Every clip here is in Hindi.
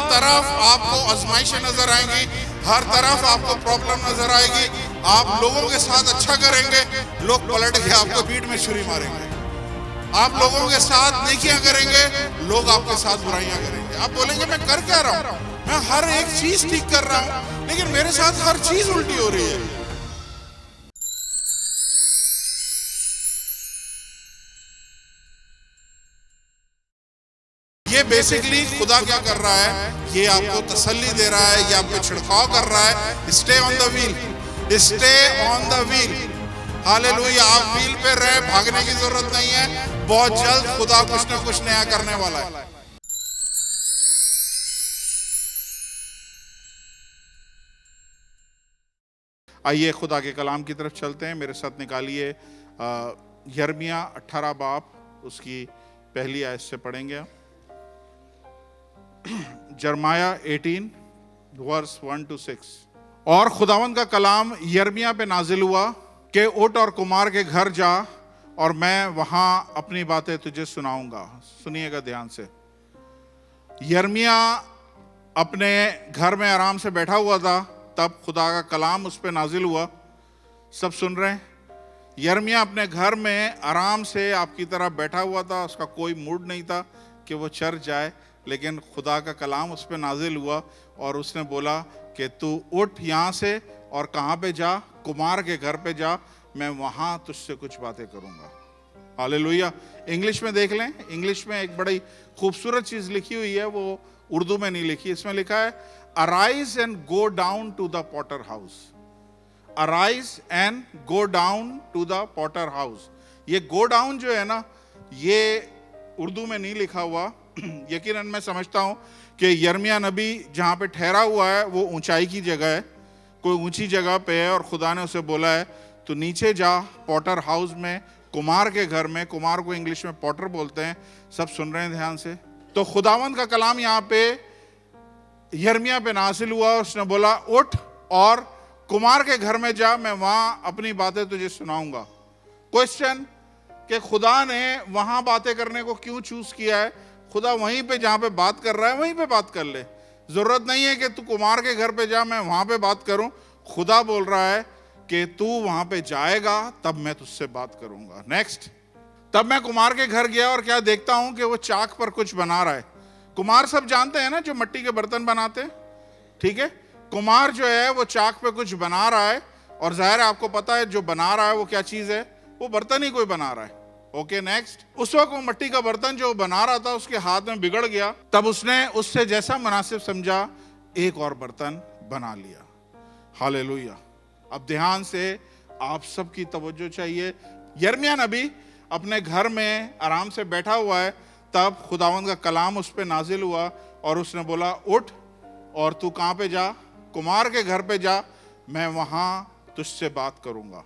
तरफ आपको आजमाइशें नजर आएंगी, हर तरफ आपको प्रॉब्लम नजर आएगी। आप लोगों के साथ अच्छा करेंगे, लोग पलट के आपको पीठ में छुरी मारेंगे। आप लोगों के साथ नेकियां करेंगे, लोग आपके साथ बुराइयां करेंगे। आप बोलेंगे मैं कर क्या रहा हूं, मैं हर एक चीज ठीक कर रहा हूं, लेकिन मेरे साथ हर चीज उल्टी हो रही है। ये बेसिकली खुदा क्या कर रहा है, ये आपको तसल्ली दे रहा है, ये आपको छिड़काव कर रहा है। Stay on the wheel, stay on the wheel. Hallelujah. आप व्हील पे रहे, भागने की जरूरत नहीं है। बहुत जल्द खुदा कुछ ना कुछ नया करने वाला है। आइए खुदा के कलाम की तरफ चलते हैं। मेरे साथ निकालिए यिर्मयाह 18 बाब, उसकी पहली आयत से पढ़ेंगे। यिर्मयाह 18 वर्स 1 to 6। और खुदावंद का कलाम यिर्मयाह पे नाजिल हुआ कि उठ और कुमार के घर जा, और मैं वहां अपनी बातें तुझे सुनाऊंगा। सुनिएगा ध्यान से। यिर्मयाह अपने घर में आराम से बैठा हुआ था, तब खुदा का कलाम उस पर नाजिल हुआ। सब सुन रहे हैं? यिर्मयाह अपने घर में आराम से आपकी तरह बैठा हुआ था, उसका कोई मूड नहीं था कि वो चर्च जाए, लेकिन खुदा का कलाम उस पर नाजिल हुआ और उसने बोला कि तू उठ यहाँ से और कहाँ पे जा, कुमार के घर पे जा, मैं वहाँ तुझसे कुछ बातें करूँगा। हालेलुया। इंग्लिश में देख लें, इंग्लिश में एक बड़ी खूबसूरत चीज़ लिखी हुई है, वो उर्दू में नहीं लिखी। इसमें लिखा है arise and go down to the potter house. Arise and go down to the potter house. ये गो डाउन जो है ना, ये उर्दू में नहीं लिखा हुआ। यकीनन मैं समझता हूं कि यिर्मयाह नबी जहां पे ठहरा हुआ है वो ऊंचाई की जगह है, कोई ऊंची जगह पे है, और खुदा ने उसे बोला है तो नीचे जा पॉटर हाउस में, कुमार के घर में। कुमार को इंग्लिश में पॉटर बोलते हैं। सब सुन रहे हैं ध्यान से? तो खुदावंद का कलाम यहाँ पे यिर्मयाह पे नाजिल हुआ। उसने बोला उठ और कुमार के घर में जा, मैं वहां अपनी बातें तुझे सुनाऊंगा। क्वेश्चन कि खुदा ने वहां बातें करने को क्यों चूज किया है? खुदा वहीं पे जहां पे बात कर रहा है वहीं पे बात कर ले। जरूरत नहीं है कि तू कुमार के घर पे जा, मैं वहां पे बात करूं। खुदा बोल रहा है कि तू वहां पे जाएगा तब मैं तुझसे बात करूंगा। नेक्स्ट। तब मैं कुमार के घर गया और क्या देखता हूं कि वो चाक पर कुछ बना रहा है। कुमार सब जानते हैं ना, जो मिट्टी के बर्तन बनाते हैं, ठीक है। कुमार जो है वो चाक पे कुछ बना रहा है, और जाहिर है आपको पता है जो बना रहा है वो क्या चीज है, वो बर्तन ही कोई बना रहा है। Okay next. उस वक्त वो मिट्टी का बर्तन जो बना रहा था उसके हाथ में बिगड़ गया, तब उसने उससे जैसा मुनासिब समझा एक और बर्तन बना लिया। हालेलुया। अब ध्यान से आप सबकी तवज्जो चाहिए। यिर्मयाह नबी अपने घर में आराम से बैठा हुआ है, तब खुदावंद का कलाम उस पर नाजिल हुआ और उसने बोला उठ और तू कहाँ पे जा, कुमार के घर पे जा, मैं वहां तुझसे बात करूंगा।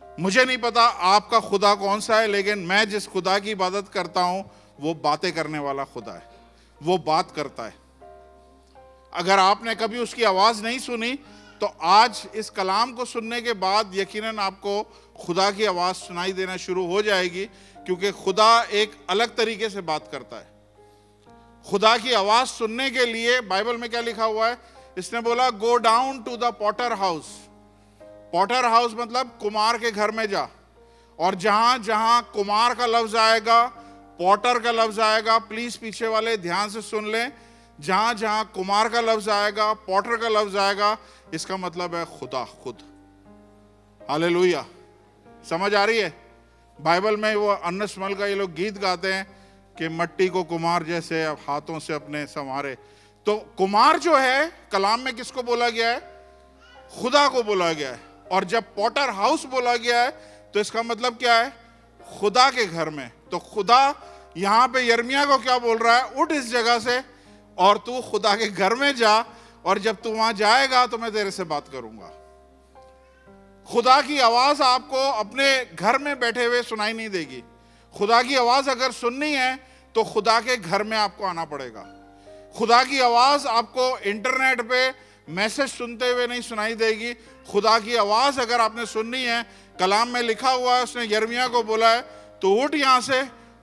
मुझे नहीं पता आपका खुदा कौन सा है, लेकिन मैं जिस खुदा की इबादत करता हूं वो बातें करने वाला खुदा है, वो बात करता है। अगर आपने कभी उसकी आवाज नहीं सुनी तो आज इस कलाम को सुनने के बाद यकीनन आपको खुदा की आवाज सुनाई देना शुरू हो जाएगी, क्योंकि खुदा एक अलग तरीके से बात करता है। खुदा की आवाज सुनने के लिए बाइबल में क्या लिखा हुआ है? इसने बोला go down to the potter house. Potter house मतलब कुमार के घर में जा, और जहां जहां कुमार का लफ्ज आएगा, पॉटर का लफ्ज आएगा, प्लीज पीछे वाले ध्यान से सुन लें, जहां जहां कुमार का लफ्ज आएगा, पॉटर का लफ्ज आएगा, इसका मतलब है खुदा खुद। हालेलुया। समझ आ रही है? बाइबल में वो अन्नसमल का ये लोग गीत गाते हैं कि मट्टी को कुमार जैसे हाथों से अपने संवारे। तो कुमार जो है कलाम में किसको बोला गया है? खुदा को बोला गया है। और जब पॉटर हाउस बोला गया है तो इसका मतलब क्या है? खुदा के घर में। तो खुदा यहां पे यिर्मयाह को क्या बोल रहा है? उठ इस जगह से और तू खुदा के घर में जा, और जब तू वहां जाएगा तो मैं तेरे से बात करूंगा। खुदा की आवाज आपको अपने घर में बैठे हुए सुनाई नहीं देगी। खुदा की आवाज अगर सुननी है तो खुदा के घर में आपको आना पड़ेगा। खुदा की आवाज आपको इंटरनेट पे मैसेज सुनते हुए नहीं सुनाई देगी। खुदा की आवाज अगर आपने सुननी है, कलाम में लिखा हुआ है, उसने यिर्मयाह को बोला है तो उठ यहां से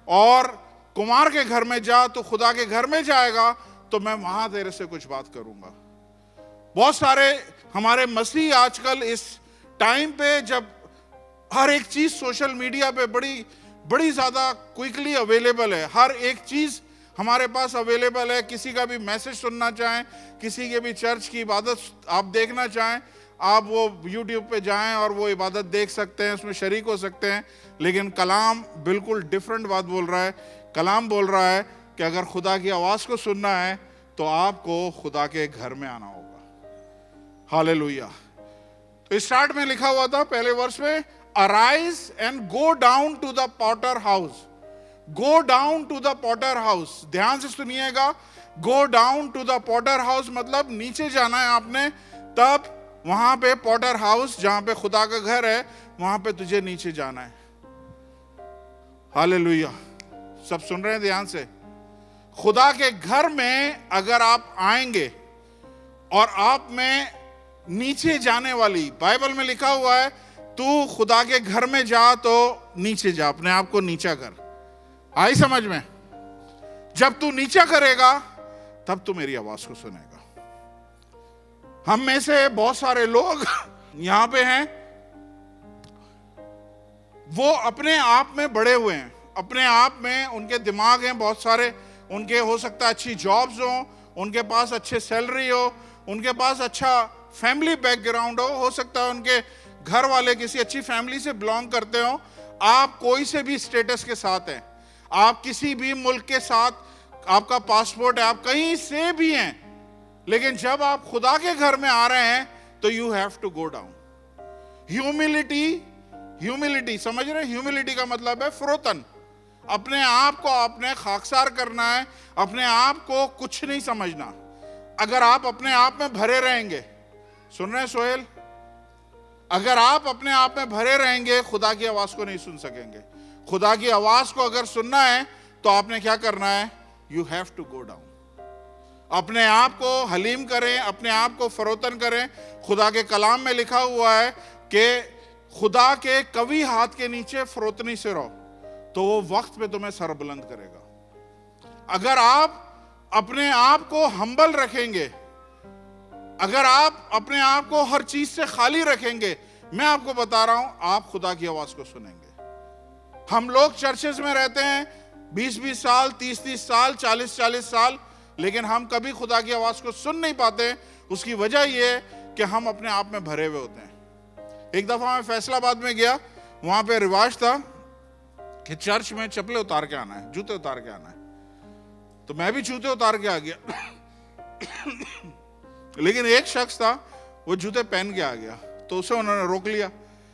और कुमार के घर में जा। तो खुदा के घर में जाएगा तो मैं वहां तेरे से कुछ बात करूंगा। बहुत सारे हमारे मसीह आजकल इस टाइम पे जब हर एक चीज सोशल मीडिया पे बड़ी बड़ी ज्यादा क्विकली अवेलेबल है, हर एक चीज हमारे पास अवेलेबल है। किसी का भी मैसेज सुनना चाहें, किसी के भी चर्च की इबादत आप देखना चाहें, आप वो यूट्यूब पे जाएं और वो इबादत देख सकते हैं, उसमें शरीक हो सकते हैं। लेकिन कलाम बिल्कुल डिफरेंट बात बोल रहा है। कलाम बोल रहा है कि अगर खुदा की आवाज को सुनना है तो आपको खुदा के घर में आना होगा। हालेलुया। तो स्टार्ट में लिखा हुआ था पहले वर्ष में, arise and go down to the potter house. Go down to the potter house, ध्यान से सुनिएगा। Go down to the potter house मतलब नीचे जाना है आपने, तब वहां पे पॉटर हाउस जहां पे खुदा का घर है, वहां पे तुझे नीचे जाना है। हालेलुया। सब सुन रहे हैं ध्यान से? खुदा के घर में अगर आप आएंगे और आप में नीचे जाने वाली, बाइबल में लिखा हुआ है तू खुदा के घर में जा तो नीचे जा, अपने आप को नीचा कर। आई समझ में? जब तू नीचा करेगा तब तू मेरी आवाज को सुनेगा। हम में से बहुत सारे लोग यहां पे हैं, वो अपने आप में बड़े हुए हैं, अपने आप में उनके दिमाग हैं बहुत सारे, उनके हो सकता है अच्छी जॉब्स हो, उनके पास अच्छे सैलरी हो, उनके पास अच्छा फैमिली बैकग्राउंड हो सकता है उनके घर वाले किसी अच्छी फैमिली से बिलोंग करते हो। आप कोई से भी स्टेटस के साथ हैं, आप किसी भी मुल्क के साथ, आपका पासपोर्ट है, आप कहीं से भी हैं, लेकिन जब आप खुदा के घर में आ रहे हैं तो you have to go down. Humility, humility समझ रहे? ह्यूमिलिटी का मतलब है फरोतन। अपने आप को आपने खाकसार करना है, अपने आप को कुछ नहीं समझना। अगर आप अपने आप में भरे रहेंगे, सुन रहे हैं सोहेल? अगर आप अपने आप में भरे रहेंगे खुदा की आवाज को नहीं सुन सकेंगे। खुदा की आवाज को अगर सुनना है तो आपने क्या करना है? You have to go down. अपने आप को हलीम करें, अपने आप को फरोतन करें। खुदा के कलाम में लिखा हुआ है कि खुदा के कवी हाथ के नीचे फरोतनी से रहो तो वो वक्त पे तुम्हें सर बुलंद करेगा। अगर आप अपने आप को हम्बल रखेंगे, अगर आप अपने आप को हर चीज से खाली रखेंगे, मैं आपको बता रहा हूं आप खुदा की आवाज को सुनेंगे। हम लोग चर्चेस में रहते हैं 20-20 साल, 30-30 साल, 40-40 साल, लेकिन हम कभी खुदा की आवाज को सुन नहीं पाते। उसकी वजह यह है कि हम अपने आप में भरे हुए होते हैं। एक दफा मैं फैसलाबाद में गया, वहां पे रिवाज था कि चर्च में चप्पलें उतार के आना है, जूते उतार के आना है, तो मैं भी जूते उतार के आ गया। लेकिन एक शख्स था वो जूते पहन के आ गया, तो उसे उन्होंने रोक लिया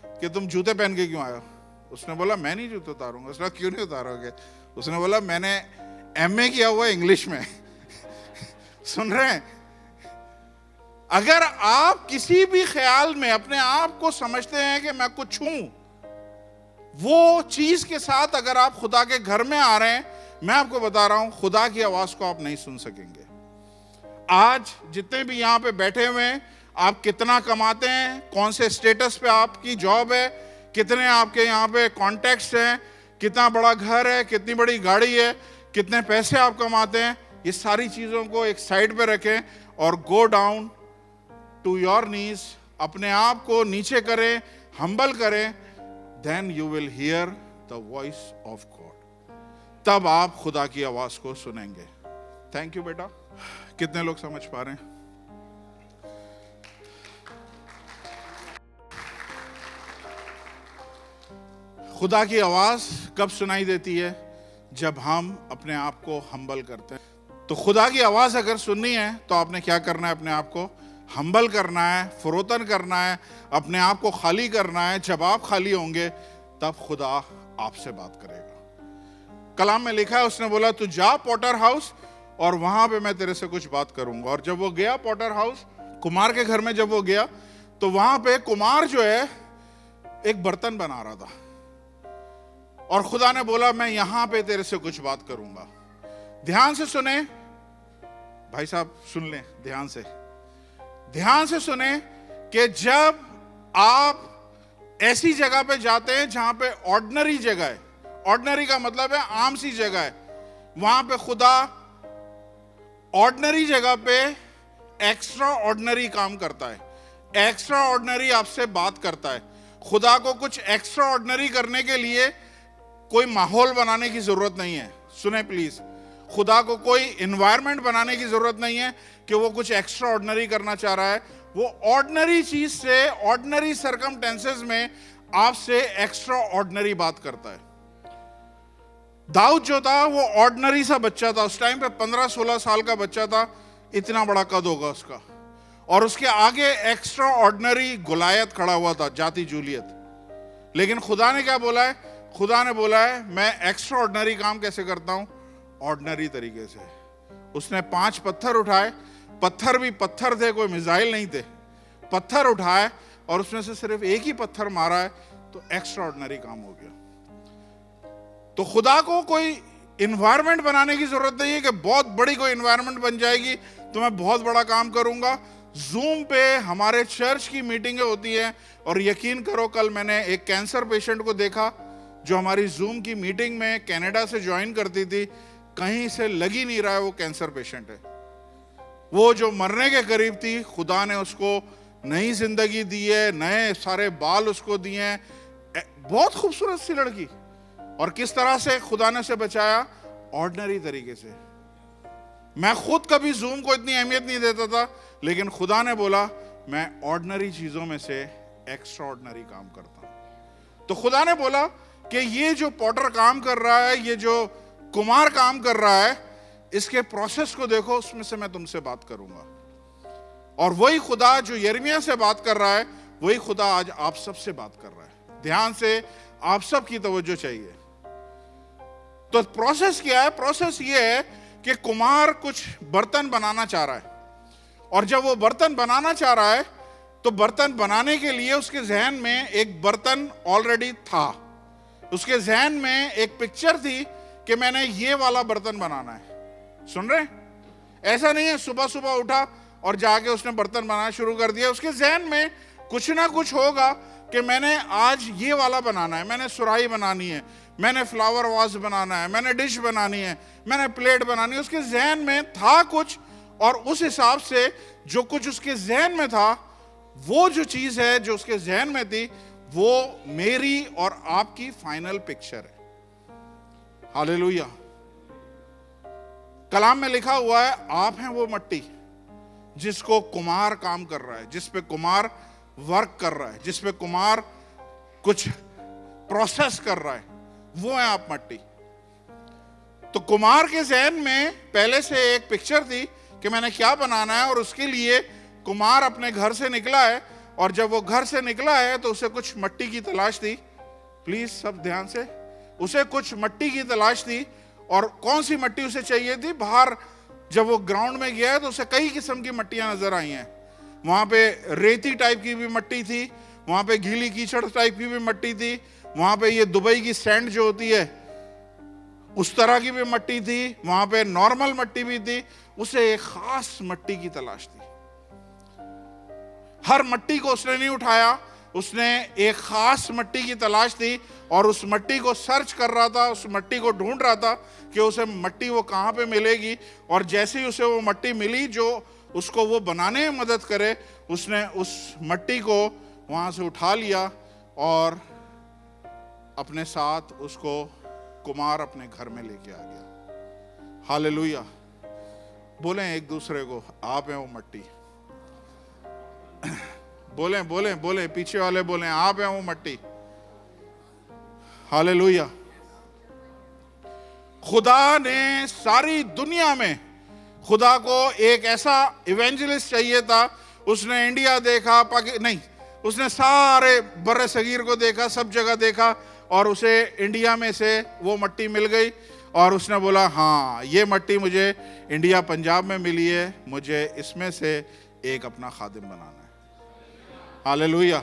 कि तुम जूते पहन के क्यों आए हो? उसने बोला मैं नहीं जूते उतारूंगा। उसने क्यों नहीं उतारोगे? उसने बोला मैंने एमए किया हुआ इंग्लिश में। सुन रहे हैं? अगर आप किसी भी ख्याल में अपने आप को समझते हैं कि मैं कुछ हूं, वो चीज के साथ अगर आप खुदा के घर में आ रहे हैं, मैं आपको बता रहा हूं खुदा की आवाज को आप नहीं सुन सकेंगे। आज जितने भी यहां पे बैठे हुए हैं, आप कितना कमाते हैं, कौन से स्टेटस पे आपकी जॉब है, कितने आपके यहाँ पे कॉन्टैक्ट्स हैं, कितना बड़ा घर है, कितनी बड़ी गाड़ी है, कितने पैसे आप कमाते हैं, ये सारी चीजों को एक साइड पे रखें और go down to your knees, अपने आप को नीचे करें, हम्बल करें, then you will hear the voice of God. तब आप खुदा की आवाज को सुनेंगे। थैंक यू बेटा। कितने लोग समझ पा रहे हैं? खुदा की आवाज कब सुनाई देती है? जब हम अपने आप को हम्बल करते हैं। तो खुदा की आवाज अगर सुननी है तो आपने क्या करना है? अपने आप को हम्बल करना है, फरोतन करना है, अपने आप को खाली करना है। जब आप खाली होंगे तब खुदा आपसे बात करेगा। कलाम में लिखा है, उसने बोला तू जा पॉटर हाउस और वहां पे मैं तेरे से कुछ बात करूंगा। और जब वो गया पॉटर हाउस, कुमार के घर में जब वो गया तो वहां पे कुमार जो है एक बर्तन बना रहा था और खुदा ने बोला मैं यहां पे तेरे से कुछ बात करूंगा। ध्यान से सुने भाई साहब, सुन लें ध्यान से सुने कि जब आप ऐसी जगह पे जाते हैं जहां पे ऑर्डिनरी जगह है, ऑर्डिनरी का मतलब है आम सी जगह है, वहां पे खुदा ऑर्डिनरी जगह पे एक्स्ट्रा ऑर्डिनरी काम करता है, एक्स्ट्रा ऑर्डिनरी आपसे बात करता है। खुदा को कुछ एक्स्ट्रा ऑर्डिनरी करने के लिए कोई माहौल बनाने की जरूरत नहीं है। सुने प्लीज, खुदा को कोई एनवायरनमेंट बनाने की जरूरत नहीं है कि वो कुछ एक्स्ट्रा ऑर्डिनरी करना चाह रहा है। वो ऑर्डिनरी चीज से, ऑर्डिनरी सर्कमटेंसेस में आपसे एक्स्ट्रा ऑर्डिनरी बात करता है। दाऊद जो था वो ऑर्डिनरी सा बच्चा था, उस टाइम पे 15-16 साल का बच्चा था, इतना बड़ा कद होगा उसका, और उसके आगे एक्स्ट्रा ऑर्डिनरी गुलायत खड़ा हुआ था, जाति जूलियत। लेकिन खुदा ने क्या बोला है? खुदा ने बोला है मैं एक्स्ट्रा ऑर्डिनरी काम कैसे करता हूं? ऑर्डिनरी तरीके से। उसने 5 पत्थर उठाए, पत्थर भी पत्थर थे, कोई मिसाइल नहीं थे, पत्थर उठाए और उसमें से सिर्फ एक ही पत्थर मारा है, तो एक्स्ट्रा ऑर्डिनरी काम हो गया। तो खुदा को कोई इन्वायरमेंट बनाने की जरूरत नहीं है कि बहुत बड़ी कोई इन्वायरमेंट बन जाएगी तो मैं बहुत बड़ा काम करूंगा। जूम पे हमारे चर्च की मीटिंगें होती हैं, और यकीन करो कल मैंने एक कैंसर पेशेंट को देखा जो हमारी जूम की मीटिंग में कनाडा से ज्वाइन करती थी। कहीं से लग ही नहीं रहा है वो कैंसर पेशेंट है। वो जो मरने के करीब थी, खुदा ने उसको नई जिंदगी दी है, नए सारे बाल उसको दिए हैं, बहुत खूबसूरत सी लड़की। और किस तरह से खुदा ने उसे बचाया? ऑर्डिनरी तरीके से। मैं खुद कभी जूम को इतनी अहमियत नहीं देता था, लेकिन खुदा ने बोला मैं ऑर्डिनरी चीजों में से एक्स्ट्रा ऑर्डिनरी काम करता हूं। तो खुदा ने बोला कि ये जो पॉटर काम कर रहा है, ये जो कुमार काम कर रहा है, इसके प्रोसेस को देखो, उसमें से मैं तुमसे बात करूंगा। और वही खुदा जो यिर्मयाह से बात कर रहा है, वही खुदा आज आप सबसे बात कर रहा है। ध्यान से आप सबकी तवज्जो चाहिए। तो प्रोसेस क्या है? प्रोसेस ये है कि कुमार कुछ बर्तन बनाना चाह रहा है, और जब वो बर्तन बनाना चाह रहा है तो बर्तन बनाने के लिए उसके जहन में एक बर्तन ऑलरेडी था। उसके जहन में एक पिक्चर थी कि मैंने ये वाला बर्तन बनाना है। सुन रहे? ऐसा नहीं है सुबह सुबह उठा और जाके उसने बर्तन बनाना शुरू कर दिया। उसके जहन में कुछ ना कुछ होगा कि मैंने आज ये वाला बनाना है, मैंने सुराही बनानी है, मैंने फ्लावर वास बनाना है, मैंने डिश बनानी है, मैंने प्लेट बनानी है। उसके जहन में था कुछ, और उस हिसाब से जो कुछ उसके जहन में था, वो जो चीज है जो उसके जहन में थी, वो मेरी और आपकी फाइनल पिक्चर है। हालेलुया। कलाम में लिखा हुआ है आप हैं वो मट्टी जिसको कुमार काम कर रहा है, जिस पे कुमार वर्क कर रहा है, जिस पे कुमार कुछ प्रोसेस कर रहा है, वो है आप मट्टी। तो कुमार के जहन में पहले से एक पिक्चर थी कि मैंने क्या बनाना है, और उसके लिए कुमार अपने घर से निकला है। और जब वो घर से निकला है तो उसे कुछ मट्टी की तलाश थी। प्लीज सब ध्यान से, उसे कुछ मट्टी की तलाश थी। और कौन सी मट्टी उसे चाहिए थी? बाहर जब वो ग्राउंड में गया है तो उसे कई किस्म की मट्टियां नजर आई हैं। वहां पे रेती टाइप की भी मट्टी थी, वहां पे गीली कीचड़ टाइप की भी मट्टी थी, वहां पे ये दुबई की सैंड जो होती है उस तरह की भी मट्टी थी, वहां पे नॉर्मल मट्टी भी थी। उसे एक खास मट्टी की तलाश थी। हर मट्टी को उसने नहीं उठाया, उसने एक खास मट्टी की तलाश थी, और उस मट्टी को सर्च कर रहा था, उस मट्टी को ढूंढ रहा था कि उसे मट्टी वो कहां पे मिलेगी। और जैसे ही उसे वो मट्टी मिली जो उसको वो बनाने में मदद करे, उसने उस मट्टी को वहां से उठा लिया और अपने साथ उसको कुमार अपने घर में लेके आ गया। हालेलुया। बोलें एक दूसरे को, आप हैं वो मट्टी। बोलें बोलें बोलें, पीछे वाले बोलें, आप हैं वो मट्टी। हालेलुया। खुदा ने सारी दुनिया में, खुदा को एक ऐसा इवेंजलिस्ट चाहिए था। उसने इंडिया देखा, नहीं, उसने सारे बर्रे सगीर को देखा, सब जगह देखा, और उसे इंडिया में से वो मट्टी मिल गई। और उसने बोला हाँ, ये मट्टी मुझे इंडिया पंजाब में मिली है, मुझे इसमें से एक अपना खादिम बनाना है। हालेलुया।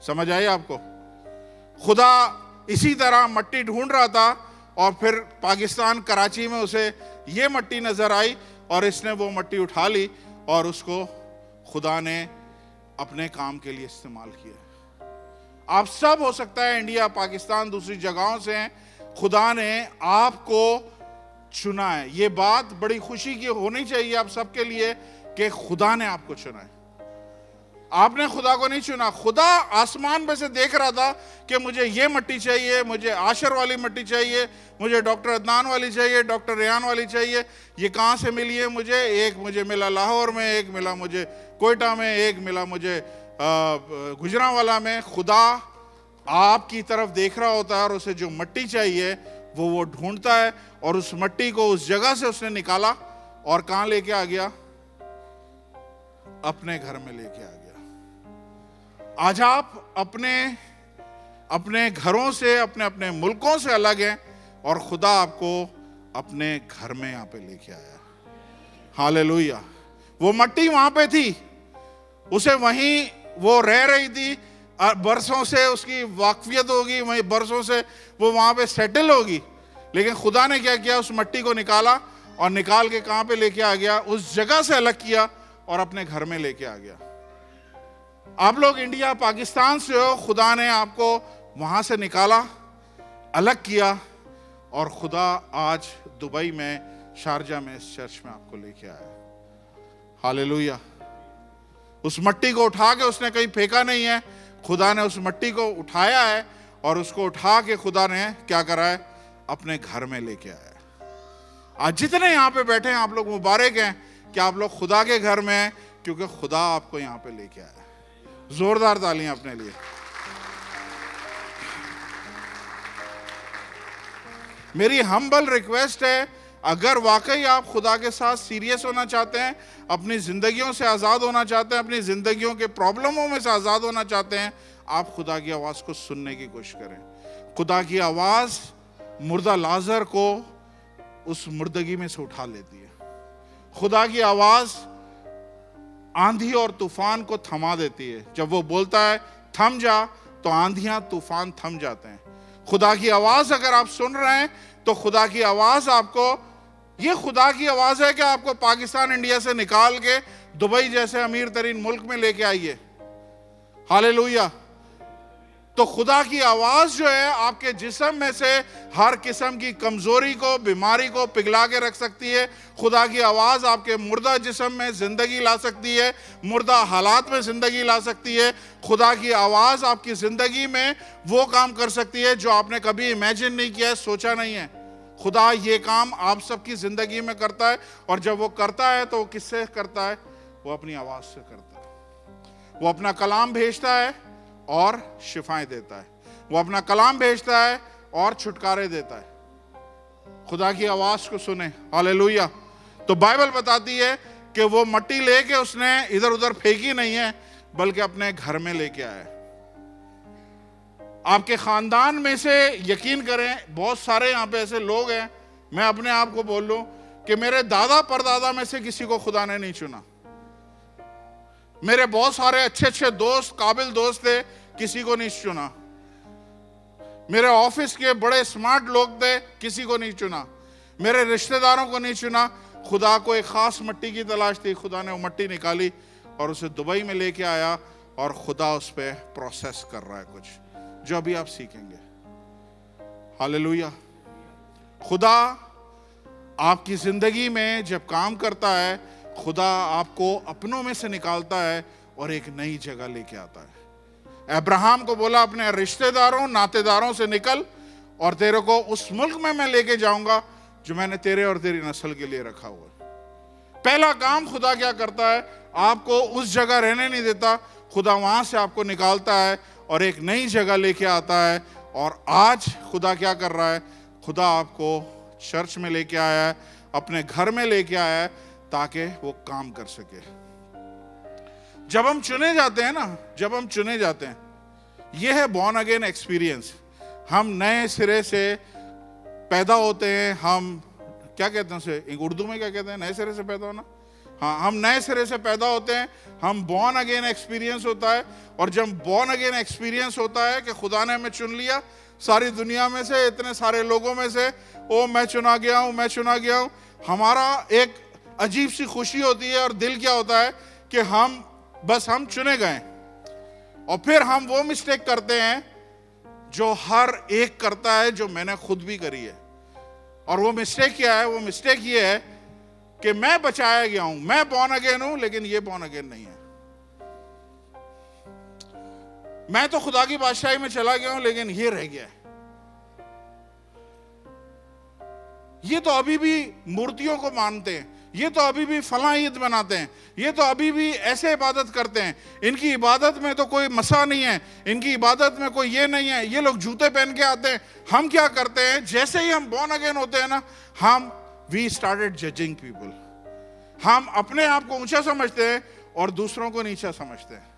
समझ आई आपको? खुदा इसी तरह मट्टी ढूंढ रहा था, और फिर पाकिस्तान कराची में उसे ये मट्टी नजर आई, और इसने वो मट्टी उठा ली और उसको खुदा ने अपने काम के लिए इस्तेमाल किया। आप सब, हो सकता है इंडिया, पाकिस्तान, दूसरी जगहों से हैं, खुदा ने आपको चुना है। ये बात बड़ी खुशी की होनी चाहिए आप सबके लिए कि खुदा ने आपको चुना है। आपने खुदा को नहीं चुना। खुदा आसमान में से देख रहा था कि मुझे ये मिट्टी चाहिए, मुझे आशर वाली मिट्टी चाहिए, मुझे डॉक्टर अदनान वाली चाहिए, डॉक्टर रेहान वाली चाहिए। ये कहाँ से मिली है मुझे? एक मुझे मिला लाहौर में, एक मिला मुझे कोयटा में, एक मिला मुझे गुजरांवाला में। खुदा आपकी तरफ देख रहा होता है और उसे जो मिट्टी चाहिए वो ढूंढता है, और उस मिट्टी को उस जगह से उसने निकाला और कहाँ लेके आ गया? अपने घर में लेके आ गया। आज आप अपने घरों से, अपने मुल्कों से अलग हैं, और खुदा आपको अपने घर में यहां पे लेके आया। हालेलुया। वो मिट्टी वहां पे थी, उसे वहीं वो रह रही थी, बरसों से उसकी वाकफियत होगी, वहीं बरसों से वो वहां पे सेटल होगी। लेकिन खुदा ने क्या किया? उस मिट्टी को निकाला, और निकाल के कहां पे लेके आ गया? उस जगह से अलग किया और अपने घर में लेके आ गया। आप लोग इंडिया पाकिस्तान से हो, खुदा ने आपको वहां से निकाला, अलग किया, और खुदा आज दुबई में, शारजा में, इस चर्च में आपको लेके आया। हालेलुया। उस मिट्टी को उठा के उसने कहीं फेंका नहीं है, खुदा ने उस मिट्टी को उठाया है, और उसको उठा के खुदा ने क्या करा है? अपने घर में लेके आया। आज जितने यहां पे बैठे हैं आप लोग मुबारक हैं कि आप लोग खुदा के घर में हैं, क्योंकि खुदा आपको यहां पे लेके आया। जोरदार तालियां अपने लिए। मेरी हम्बल रिक्वेस्ट है, अगर वाकई आप खुदा के साथ सीरियस होना चाहते हैं, अपनी जिंदगियों से आजाद होना चाहते हैं, अपनी जिंदगियों के प्रॉब्लमों में से आजाद होना चाहते हैं, आप खुदा की आवाज को सुनने की कोशिश करें। खुदा की आवाज मुर्दा लाजर को उस मुर्दगी में से उठा लेती है। खुदा की आवाज आंधी और तूफान को थमा देती है। जब वो बोलता है थम जा, तो आंधियां तूफान थम जाते हैं। खुदा की आवाज अगर आप सुन रहे हैं, तो खुदा की आवाज आपको, ये खुदा की आवाज है कि आपको पाकिस्तान, इंडिया से निकाल के दुबई जैसे अमीर तरीन मुल्क में लेके आइए। हालेलुया। तो खुदा की आवाज जो है आपके जिस्म में से हर किस्म की कमजोरी को, बीमारी को पिघला के रख सकती है। खुदा की आवाज आपके मुर्दा जिस्म में जिंदगी ला सकती है, मुर्दा हालात में जिंदगी ला सकती है। खुदा की आवाज आपकी जिंदगी में वो काम कर सकती है जो आपने कभी इमेजिन नहीं किया है, सोचा नहीं है। खुदा ये काम आप सबकी जिंदगी में करता है, और जब वो करता है तो वो किससे करता है? वो अपनी आवाज से करता है। वो अपना कलाम भेजता है और शिफाएं देता है। वो अपना कलाम भेजता है और छुटकारे देता है। खुदा की आवाज को सुने। हालेलुया। तो बाइबल बताती है कि वो मिट्टी लेके उसने इधर उधर फेंकी नहीं है, बल्कि अपने घर में लेके आया। आपके खानदान में से, यकीन करें, बहुत सारे यहां पे ऐसे लोग हैं, मैं अपने आप को बोल लूं कि मेरे दादा परदादा में से किसी को खुदा ने नहीं चुना। मेरे बहुत सारे अच्छे अच्छे दोस्त, काबिल दोस्त थे, किसी को नहीं चुना। मेरे ऑफिस के बड़े स्मार्ट लोग थे, किसी को नहीं चुना। मेरे रिश्तेदारों को नहीं चुना। खुदा को एक खास मिट्टी की तलाश थी, खुदा ने वो मिट्टी निकाली और उसे दुबई में लेके आया, और खुदा उस पर प्रोसेस कर रहा है कुछ जो अभी आप सीखेंगे। हालेलुया। खुदा आपकी जिंदगी में जब काम करता है, खुदा आपको अपनों में से निकालता है और एक नई जगह लेके आता है। अब्राहम को बोला अपने रिश्तेदारों, नातेदारों से निकल, और तेरे को उस मुल्क में मैं लेके जाऊंगा जो मैंने तेरे और तेरी नस्ल के लिए रखा हुआ है। पहला काम खुदा क्या करता है? आपको उस जगह रहने नहीं देता, खुदा वहां से आपको निकालता है और एक नई जगह लेके आता है। और आज खुदा क्या कर रहा है? खुदा आपको चर्च में लेके आया है, अपने घर में लेके आया है, ताकि वो काम कर सके। जब हम चुने जाते हैं ना, जब हम चुने जाते हैं, ये है बॉर्न अगेन एक्सपीरियंस। हम नए सिरे से पैदा होते हैं। हम क्या कहते हैं उसे उर्दू में, क्या कहते हैं? नए सिरे से पैदा होना। हाँ, हम नए सिरे से पैदा होते हैं। हम बॉर्न अगेन एक्सपीरियंस होता है। और जब बॉर्न अगेन एक्सपीरियंस होता है कि खुदा ने हमें चुन लिया, सारी दुनिया में से, इतने सारे लोगों में से, ओ मैं चुना गया हूं, मैं चुना गया हूं, हमारा एक अजीब सी खुशी होती है। और दिल क्या होता है कि हम चुने गए। और फिर हम वो मिस्टेक करते हैं जो हर एक करता है, जो मैंने खुद भी करी है। और वो मिस्टेक क्या है? वो मिस्टेक ये है कि मैं बचाया गया हूं, मैं बॉर्न अगेन हूं, लेकिन ये बॉर्न अगेन नहीं है। मैं तो खुदा की बादशाही में चला गया हूं, लेकिन ये रह गया है। ये तो अभी भी मूर्तियों को मानते हैं, ये तो अभी भी फलां ईद मनाते हैं, ये तो अभी भी ऐसे इबादत करते हैं, इनकी इबादत में तो कोई मसा नहीं है, इनकी इबादत में कोई ये नहीं है, ये लोग जूते पहन के आते हैं। हम क्या करते हैं? जैसे ही हम बॉर्न अगेन होते हैं ना, हम वी स्टार्टेड जजिंग पीपल। हम अपने आप को ऊंचा समझते हैं और दूसरों को नीचा समझते हैं।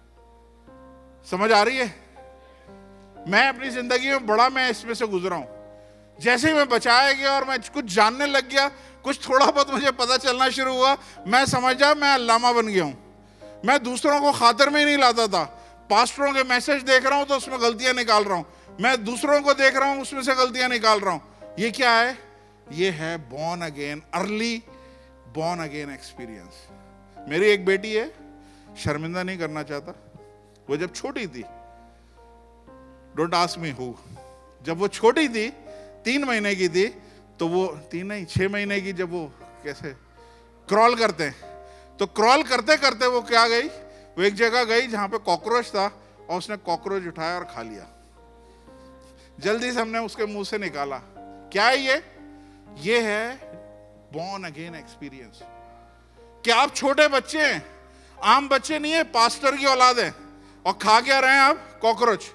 समझ आ रही है? मैं अपनी जिंदगी में बड़ा मैं इसमें से गुजरा हूं। जैसे ही मैं बचाया गया और मैं कुछ जानने लग गया, कुछ थोड़ा बहुत मुझे पता चलना शुरू हुआ, मैं समझा मैं अल्लामा बन गया हूं। मैं दूसरों को खातिर में ही नहीं लाता था। पास्टरों के मैसेज देख रहा हूं तो उसमें गलतियां निकाल रहा हूं, मैं दूसरों को देख रहा हूं उसमें से गलतियां निकाल रहा हूं। ये क्या है? ये है born again, early born again experience. मेरी एक बेटी है, शर्मिंदा नहीं करना चाहता, वो जब छोटी थी, डोंट आस्क मी हु, जब वो छोटी थी, 3 महीने की थी, तो वो 3 नहीं 6 महीने की, जब वो कैसे क्रॉल करते हैं, तो क्रॉल करते करते वो क्या गई, वो एक जगह गई जहां पे कॉकरोच था और उसने कॉकरोच उठाया और खा लिया। जल्दी से हमने उसके मुंह से निकाला। क्या है ये है बॉर्न अगेन एक्सपीरियंस। क्या आप छोटे बच्चे हैं, आम बच्चे नहीं है, पास्टर की औलाद है, और खा क्या रहे हैं आप? कॉकरोच।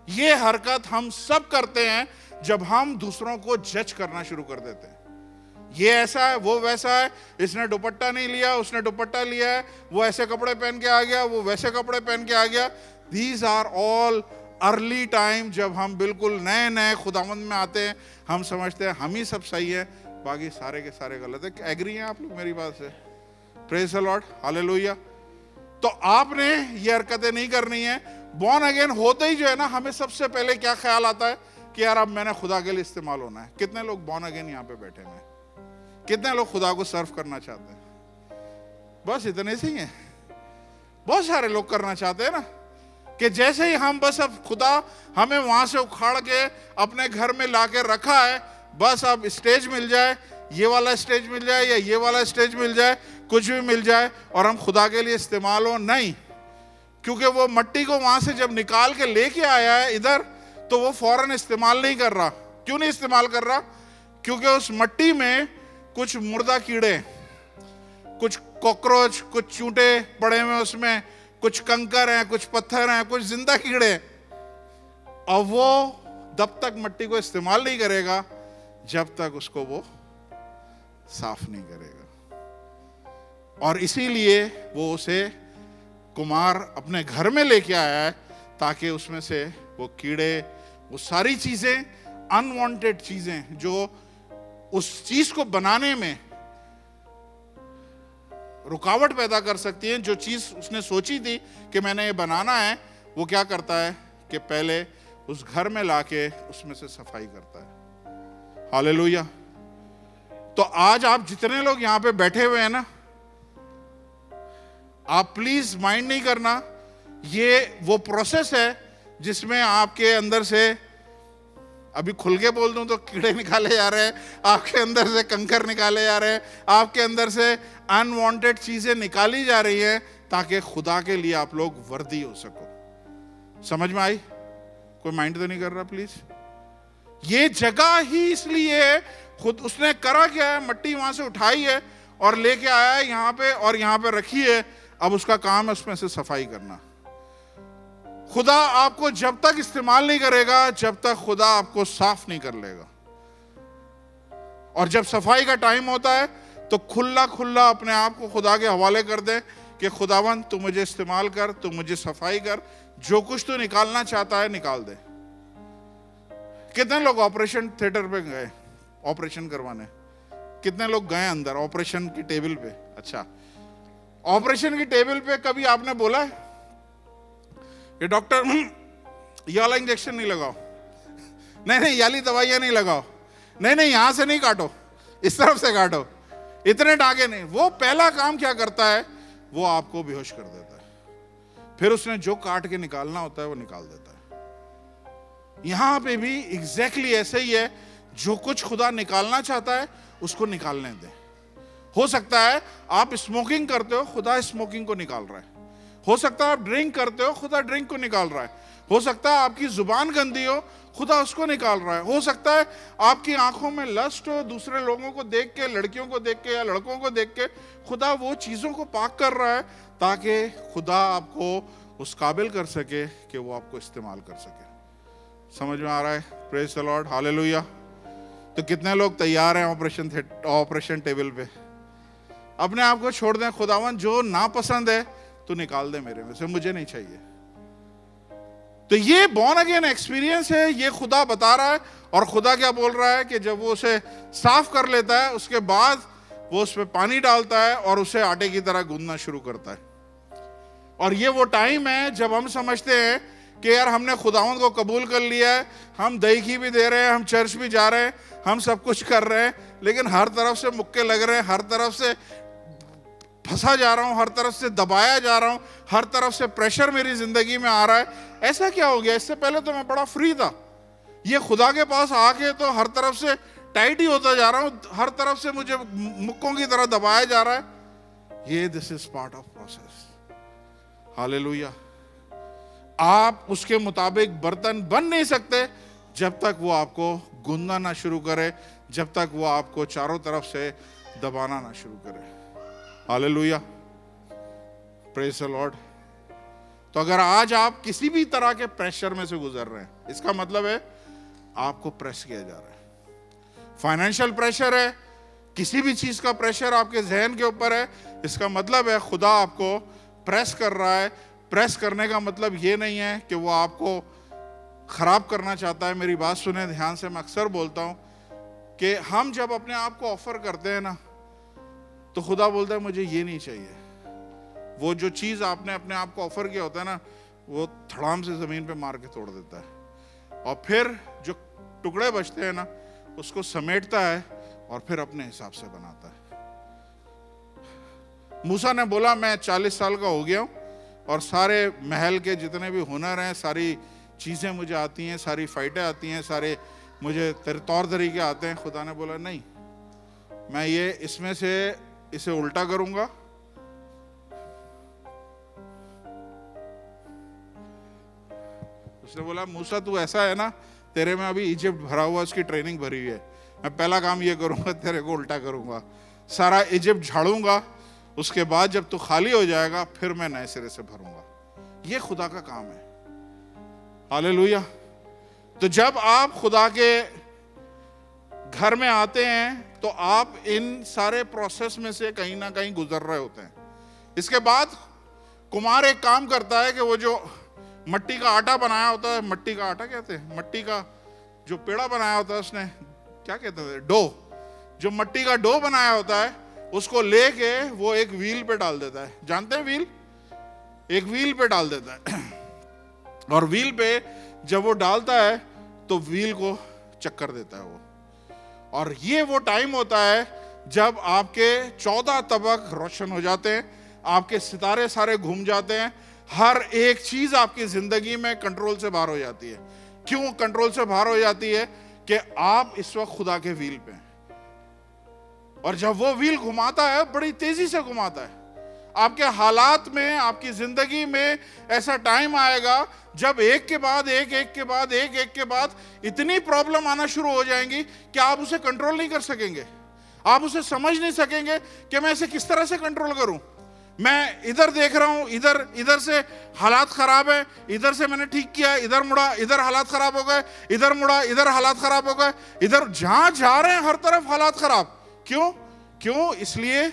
ये हरकत हम सब करते हैं जब हम दूसरों को जज करना शुरू कर देते हैं। ये ऐसा है, वो वैसा है, इसने दुपट्टा नहीं लिया, उसने दुपट्टा लिया है, वो ऐसे कपड़े पहन के आ गया, वो वैसे कपड़े पहन के आ गया। These are all early time, जब हम बिल्कुल नए नए खुदावंद में आते हैं। हम समझते हैं हम ही सब सही है, बाकी सारे के सारे गलत है। एग्री हैं आप लोग मेरी बात से? Praise the Lord, hallelujah. तो आपने ये हरकतें नहीं करनी है। बॉर्न अगेन होते ही जो है ना, हमें सबसे पहले क्या ख्याल आता है कि यार अब मैंने खुदा के लिए इस्तेमाल होना है। कितने लोग बॉर्न अगेन यहाँ पे बैठे हैं? कितने लोग खुदा को सर्व करना चाहते हैं? बस इतने से ही हैं। बहुत सारे लोग करना चाहते हैं ना, कि जैसे ही हम बस अब खुदा हमें वहां से उखाड़ के अपने घर में लाके रखा है, बस अब स्टेज मिल जाए, ये वाला स्टेज मिल जाए या ये वाला स्टेज मिल जाए, कुछ भी मिल जाए, और हम खुदा के लिए इस्तेमाल हो। नहीं, क्योंकि वो मट्टी को वहां से जब निकाल के लेके आया है इधर, तो वो फौरन इस्तेमाल नहीं कर रहा। क्यों नहीं इस्तेमाल कर रहा? क्योंकि उस मट्टी में कुछ मुर्दा कीड़े, कुछ कॉकरोच, कुछ चूंटे पड़े हुए, उसमें कुछ कंकर हैं, कुछ पत्थर हैं, कुछ जिंदा कीड़े। और वो तब तक मट्टी को इस्तेमाल नहीं करेगा जब तक उसको वो साफ नहीं करेगा। और इसीलिए वो उसे कुमार अपने घर में लेके आया है, ताकि उसमें से वो कीड़े, वो सारी चीजें, अनवांटेड चीजें जो उस चीज को बनाने में रुकावट पैदा कर सकती हैं, जो चीज उसने सोची थी कि मैंने ये बनाना है, वो क्या करता है कि पहले उस घर में लाके उसमें से सफाई करता है। हालेलुया। तो आज आप जितने लोग यहां पे बैठे हुए हैं ना, आप प्लीज माइंड नहीं करना, ये वो प्रोसेस है जिसमें आपके अंदर से, अभी खुल के बोल दूं तो कीड़े निकाले जा रहे हैं, आपके अंदर से कंकर निकाले जा रहे हैं, आपके अंदर से अनवांटेड चीजें निकाली जा रही हैं, ताकि खुदा के लिए आप लोग वर्दी हो सको। समझ में आई? कोई माइंड तो नहीं कर रहा प्लीज? ये जगह ही इसलिए है, खुद उसने करा क्या है, मट्टी वहां से उठाई है और लेके आया है यहाँ पे, और यहाँ पे रखी है। अब उसका काम है उसमें से सफाई करना। खुदा आपको जब तक इस्तेमाल नहीं करेगा, जब तक खुदा आपको साफ नहीं कर लेगा। और जब सफाई का टाइम होता है तो खुला खुला अपने आप को खुदा के हवाले कर दे कि खुदावन तू मुझे इस्तेमाल कर, तू मुझे सफाई कर, जो कुछ तू निकालना चाहता है निकाल दे। कितने लोग ऑपरेशन थिएटर पे गए ऑपरेशन करवाने? कितने लोग गए अंदर ऑपरेशन की टेबल पे? अच्छा, ऑपरेशन की टेबल पे कभी आपने बोला है कि डॉक्टर ये वाला इंजेक्शन नहीं लगाओ, नहीं ये वाली दवाइयां नहीं लगाओ, नहीं यहां से नहीं काटो, इस तरफ से काटो, इतने टाके नहीं। वो पहला काम क्या करता है, वो आपको बेहोश कर देता है, फिर उसने जो काट के निकालना होता है वो निकाल देता है। यहां पे भी एग्जैक्टली ऐसे ही है। जो कुछ खुदा निकालना चाहता है उसको निकालने दें। हो सकता है आप स्मोकिंग करते हो, खुदा स्मोकिंग को निकाल रहा है। हो सकता है आप ड्रिंक करते हो, खुदा ड्रिंक को निकाल रहा है। हो सकता है आपकी जुबान गंदी हो, खुदा उसको निकाल रहा है। हो सकता है आपकी आंखों में लस्ट हो, दूसरे लोगों को देख के, लड़कियों को देख के या लड़कों को देख के, खुदा वो चीजों को पाक कर रहा है ताकि खुदा आपको उस काबिल कर सके कि वो आपको इस्तेमाल कर सके। समझ में आ रहा है? Praise the Lord, hallelujah. तो कितने लोग तैयार हैं ऑपरेशन टेबल पे? अपने आप को छोड़ दें, खुदावन जो नापसंद है तो निकाल दे मेरे में से, मुझे नहीं चाहिए। तो ये बॉर्न अगेन एक्सपीरियंस है, ये खुदा बता रहा है। और खुदा क्या बोल रहा है कि जब वो उसे साफ कर लेता है, उसके बाद वो उस पर पानी डालता है और उसे आटे की तरह गूंदना शुरू करता है। और ये वो टाइम है जब हम समझते हैं कि यार हमने खुदावंद को कबूल कर लिया है, हम दही भी दे रहे हैं, हम चर्च भी जा रहे हैं, हम सब कुछ कर रहे हैं, लेकिन हर तरफ से मुक्के लग रहे हैं, हर तरफ से फंसा जा रहा हूं, हर तरफ से दबाया जा रहा हूं, हर तरफ से प्रेशर मेरी जिंदगी में आ रहा है। ऐसा क्या हो गया? इससे पहले तो मैं बड़ा फ्री था, ये खुदा के पास आके तो हर तरफ से टाइट ही होता जा रहा हूं, हर तरफ से मुझे मुक्कों की तरह दबाया जा रहा है। ये this is part of process. Hallelujah. आप उसके मुताबिक बर्तन बन नहीं सकते जब तक वो आपको गूंदना ना शुरू करे, जब तक वो आपको चारों तरफ से दबाना ना शुरू करे। Hallelujah, praise the Lord. तो अगर आज आप किसी भी तरह के प्रेशर में से गुजर रहे हैं, इसका मतलब है आपको प्रेस किया जा रहा है। फाइनेंशियल प्रेशर है, किसी भी चीज का प्रेशर आपके जहन के ऊपर है, इसका मतलब है खुदा आपको प्रेस कर रहा है। प्रेस करने का मतलब ये नहीं है कि वो आपको खराब करना चाहता है। मेरी बात सुने ध्यान से, मैं अक्सर बोलता हूं कि हम जब अपने आप को ऑफर करते हैं ना, तो खुदा बोलता है मुझे ये नहीं चाहिए। वो जो चीज आपने अपने आप को ऑफर किया होता है ना, वो धड़ाम से जमीन पे मार के तोड़ देता है, और फिर जो टुकड़े बचते हैं ना, उसको समेटता है और फिर अपने हिसाब से बनाता है। मूसा ने बोला मैं 40 साल का हो गया हूं और सारे महल के जितने भी हुनर हैं, सारी चीजें मुझे आती हैं, सारी फाइटें आती हैं, सारे मुझे तौर तरीके आते हैं। खुदा ने बोला नहीं, मैं ये इसमें से इसे उल्टा करूंगा, उसने बोला मूसा तू ऐसा है ना, तेरे में अभी इजिप्ट भरा हुआ, उसकी ट्रेनिंग भरी हुई है, मैं पहला काम ये करूंगा, तेरे को उल्टा करूंगा, सारा इजिप्ट झाड़ूंगा, उसके बाद जब तू खाली हो जाएगा फिर मैं नए सिरे से भरूंगा। ये खुदा का काम है। हालेलुया। तो जब आप खुदा के घर में आते हैं तो आप इन सारे प्रोसेस में से कहीं ना कहीं गुजर रहे होते हैं। इसके बाद कुम्हार एक काम करता है कि वो जो मट्टी का आटा बनाया होता है, मट्टी का आटा कहते हैं, मट्टी का जो पेड़ा बनाया होता है, उसने क्या कहते थे, डो, जो मट्टी का डो बनाया होता है, उसको लेके वो एक व्हील पे डाल देता है। जानते हैं व्हील? एक व्हील पे डाल देता है, और व्हील पे जब वो डालता है तो व्हील को चक्कर देता है वो। और ये वो टाइम होता है जब आपके 14 तबक रोशन हो जाते हैं, आपके सितारे सारे घूम जाते हैं, हर एक चीज आपकी जिंदगी में कंट्रोल से बाहर हो जाती है। क्यों कंट्रोल से बाहर हो जाती है? कि आप इस वक्त खुदा के व्हील पे हैं, और जब वो व्हील घुमाता है, बड़ी तेजी से घुमाता है, आपके हालात में, आपकी जिंदगी में ऐसा टाइम आएगा जब एक के बाद एक, एक के बाद एक, एक के बाद इतनी प्रॉब्लम आना शुरू हो जाएंगी कि आप उसे कंट्रोल नहीं कर सकेंगे। आप उसे समझ नहीं सकेंगे कि मैं इसे किस तरह से कंट्रोल करूं। मैं इधर देख रहा हूं, इधर से हालात खराब है, इधर से मैंने ठीक किया, इधर मुड़ा, इधर हालात खराब हो गए, इधर मुड़ा, इधर हालात खराब हो गए, इधर जहां जा रहे हैं हर तरफ हालात खराब। क्यों? इसलिए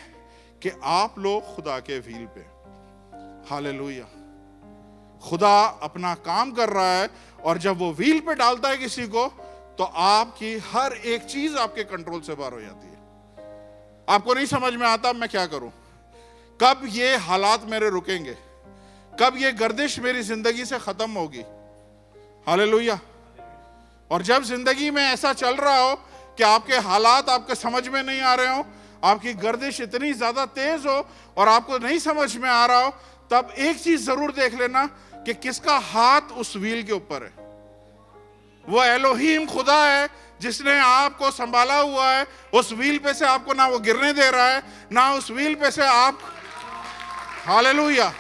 कि आप लोग खुदा के व्हील पे। हालेलुया। खुदा अपना काम कर रहा है, और जब वो व्हील पे डालता है किसी को, तो आपकी हर एक चीज आपके कंट्रोल से बाहर हो जाती है। आपको नहीं समझ में आता मैं क्या करूं, कब ये हालात मेरे रुकेंगे, कब ये गर्दिश मेरी जिंदगी से खत्म होगी। हालेलुया। और जब जिंदगी में ऐसा चल रहा हो कि आपके हालात आपके समझ में नहीं आ रहे हो, आपकी गर्दिश इतनी ज्यादा तेज हो और आपको नहीं समझ में आ रहा हो, तब एक चीज जरूर देख लेना कि किसका हाथ उस व्हील के ऊपर है। वो एलोहीम खुदा है जिसने आपको संभाला हुआ है, उस व्हील पे से आपको ना वो गिरने दे रहा है, ना उस व्हील पे से आप, हालेलुया,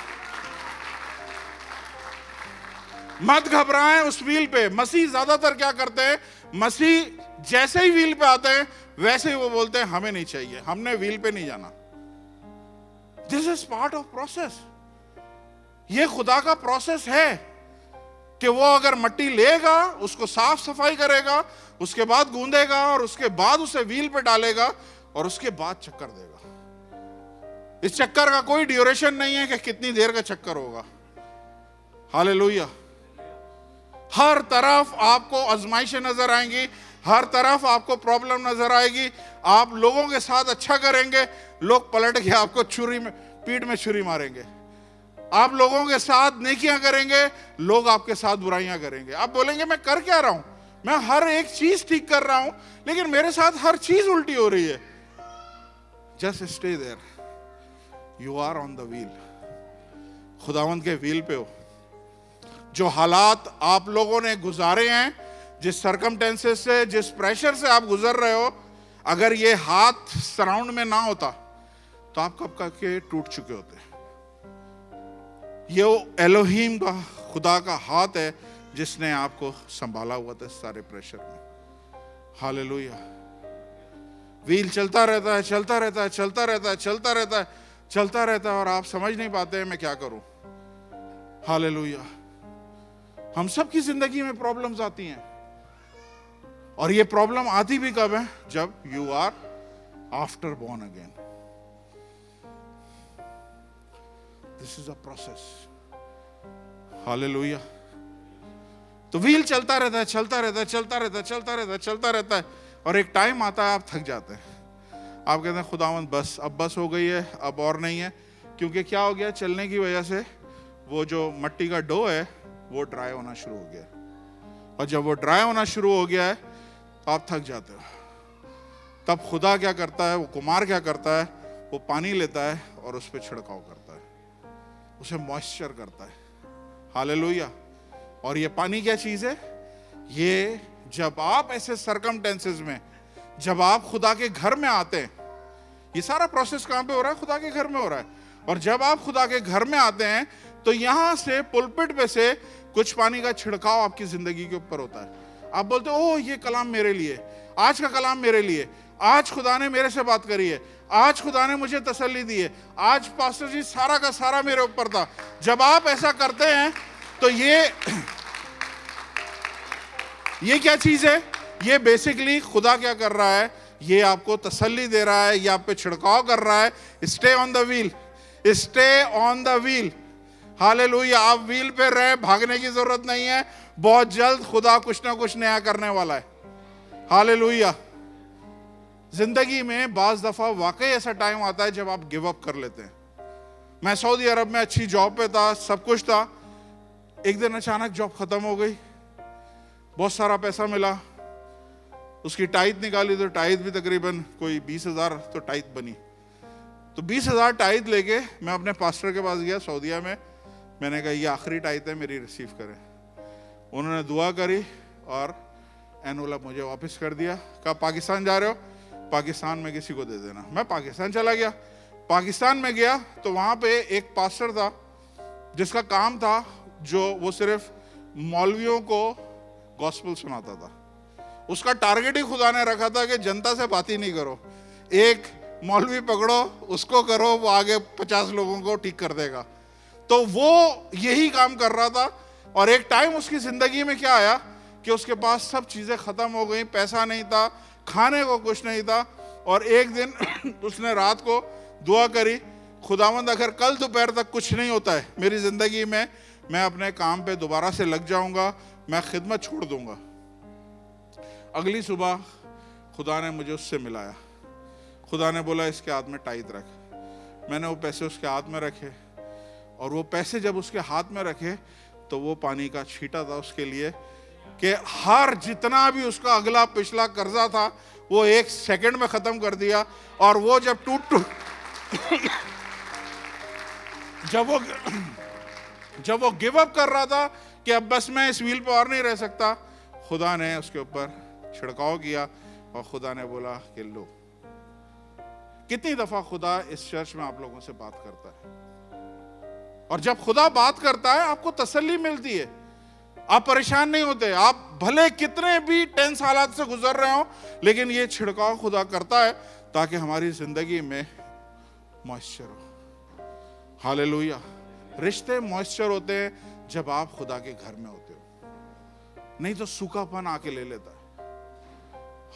मत घबराएं उस व्हील पे। मसीह ज्यादातर क्या करते हैं, मसीह जैसे ही व्हील पे आते हैं वैसे ही वो बोलते हैं हमें नहीं चाहिए, हमने व्हील पे नहीं जाना। This is part of process. ये खुदा का प्रोसेस है कि वो अगर मिट्टी लेगा, उसको साफ सफाई करेगा, उसके बाद गूंदेगा और उसके बाद उसे व्हील पे डालेगा और उसके बाद चक्कर देगा। इस चक्कर का कोई ड्यूरेशन नहीं है कि कितनी देर का चक्कर होगा। हालेलुया। हर तरफ आपको आजमाइशें नजर आएंगी, हर तरफ आपको प्रॉब्लम नजर आएगी। आप लोगों के साथ अच्छा करेंगे, लोग पलट के आपको छुरी में, पीठ में छुरी मारेंगे। आप लोगों के साथ नेकियां करेंगे, लोग आपके साथ बुराइयां करेंगे। आप बोलेंगे मैं कर क्या रहा हूं, मैं हर एक चीज ठीक कर रहा हूं, लेकिन मेरे साथ हर चीज उल्टी हो रही है। Just stay there, you are on the wheel. खुदावंद के व्हील पे हो। जो हालात आप लोगों ने गुजारे हैं, जिस सरकमटेंसेस से, जिस प्रेशर से आप गुजर रहे हो, अगर ये हाथ सराउंड में ना होता तो आप कब का के टूट चुके होते। ये एलोहीम का, खुदा का हाथ है जिसने आपको संभाला हुआ था सारे प्रेशर में। हालेलुया। व्हील चलता रहता है, चलता रहता है, चलता रहता है, चलता रहता है, चलता रहता है, और आप समझ नहीं पाते मैं क्या करूं। हालेलुया। हम सब की जिंदगी में प्रॉब्लम्स आती हैं, और ये प्रॉब्लम आती भी कब है, जब you are after born again. This is a process. Hallelujah. तो व्हील चलता रहता है, चलता रहता है, चलता रहता है, चलता रहता है, चलता रहता है, और एक टाइम आता है आप थक जाते हैं। आप कहते हैं खुदावंद बस, अब बस हो गई है, अब और नहीं है। क्योंकि क्या हो गया, चलने की वजह से वो जो मिट्टी का डो है वो ड्राई होना शुरू हो गया, और जब वो ड्राई होना शुरू हो गया है तो आप थक जाते हो। तब खुदा क्या करता है, वो कुमार क्या करता है, वो पानी लेता है और उस पर छिड़काव करता है, उसे मॉइस्चर करता है। हालेलुया। और ये पानी क्या चीज है, ये जब आप ऐसे सरकमटेंसेस में, जब आप खुदा के घर में आते हैं, ये सारा प्रोसेस कहां पे हो रहा है, खुदा के घर में हो रहा है। और जब आप खुदा के घर में आते हैं तो यहां से पुलपिट पे से कुछ पानी का छिड़काव आपकी जिंदगी के ऊपर होता है। आप बोलते हो ओह ये कलाम मेरे लिए, आज का कलाम मेरे लिए, आज खुदा ने मेरे से बात करी है, आज खुदा ने मुझे तसल्ली दी है, आज पास्टर जी सारा का सारा मेरे ऊपर था। जब आप ऐसा करते हैं तो ये क्या चीज है, ये बेसिकली खुदा क्या कर रहा है, ये आपको तसल्ली दे रहा है, ये आप पे छिड़काव कर रहा है। Stay on the wheel, stay on the wheel. Hallelujah. आप व्हील पे रहे, भागने की जरूरत नहीं है। बहुत जल्द खुदा कुछ ना कुछ नया करने वाला है। हालेलुया। जिंदगी में बाज दफा वाकई ऐसा टाइम आता है जब आप गिव अप कर लेते हैं। मैं सऊदी अरब में अच्छी जॉब पे था, सब कुछ था, एक दिन अचानक जॉब खत्म हो गई, बहुत सारा पैसा मिला, उसकी टाइट निकाली तो टाइट भी तकरीबन कोई 20,000 तो टाइट बनी। तो 20,000 टाइट लेके मैं अपने पास्टर के पास गया सऊदीया में। मैंने कहा ये आखिरी टाइट है मेरी, रिसीव करें। उन्होंने दुआ करी और एनवलप मुझे वापस कर दिया। कहा पाकिस्तान जा रहे हो, पाकिस्तान में किसी को दे देना। मैं पाकिस्तान चला गया। पाकिस्तान में गया तो वहां पे एक पास्टर था जिसका काम था, जो वो सिर्फ मौलवियों को गॉस्पेल सुनाता था। उसका टारगेट ही खुदा ने रखा था कि जनता से बात ही नहीं करो, एक मौलवी पकड़ो, उसको करो, वो आगे 50 लोगों को ठीक कर देगा। तो वो यही काम कर रहा था। और एक टाइम उसकी जिंदगी में क्या आया कि उसके पास सब चीजें खत्म हो गई, पैसा नहीं था, खाने को कुछ नहीं था। और एक दिन उसने रात को दुआ करी, खुदावंद अगर कल दोपहर तक कुछ नहीं होता है मेरी जिंदगी में, मैं अपने काम पे दोबारा से लग जाऊंगा, मैं खिदमत छोड़ दूंगा। अगली सुबह खुदा ने मुझे उससे मिलाया। खुदा ने बोला इसके हाथ में टाइट रख। मैंने वो पैसे उसके हाथ में रखे, और वो पैसे जब उसके हाथ में रखे तो वो पानी का छींटा था उसके लिए, कि हर जितना भी उसका अगला पिछला कर्जा था वो 1 सेकंड में खत्म कर दिया। और वो जब टूट जब वो गिव अप कर रहा था कि अब बस मैं इस व्हील पर और नहीं रह सकता, खुदा ने उसके ऊपर छिड़काव किया और खुदा ने बोला कि लो। कितनी दफा खुदा इस चर्च में आप लोगों से बात करता है, और जब खुदा बात करता है आपको तसल्ली मिलती है, आप परेशान नहीं होते। आप भले कितने भी टेंस हालात से गुजर रहे हो, लेकिन ये छिड़काव खुदा करता है ताकि हमारी जिंदगी में मॉइस्चर हो। हालेलुया। रिश्ते मॉइस्चर होते हैं जब आप खुदा के घर में होते हो, नहीं तो सूखापन आके ले लेता है।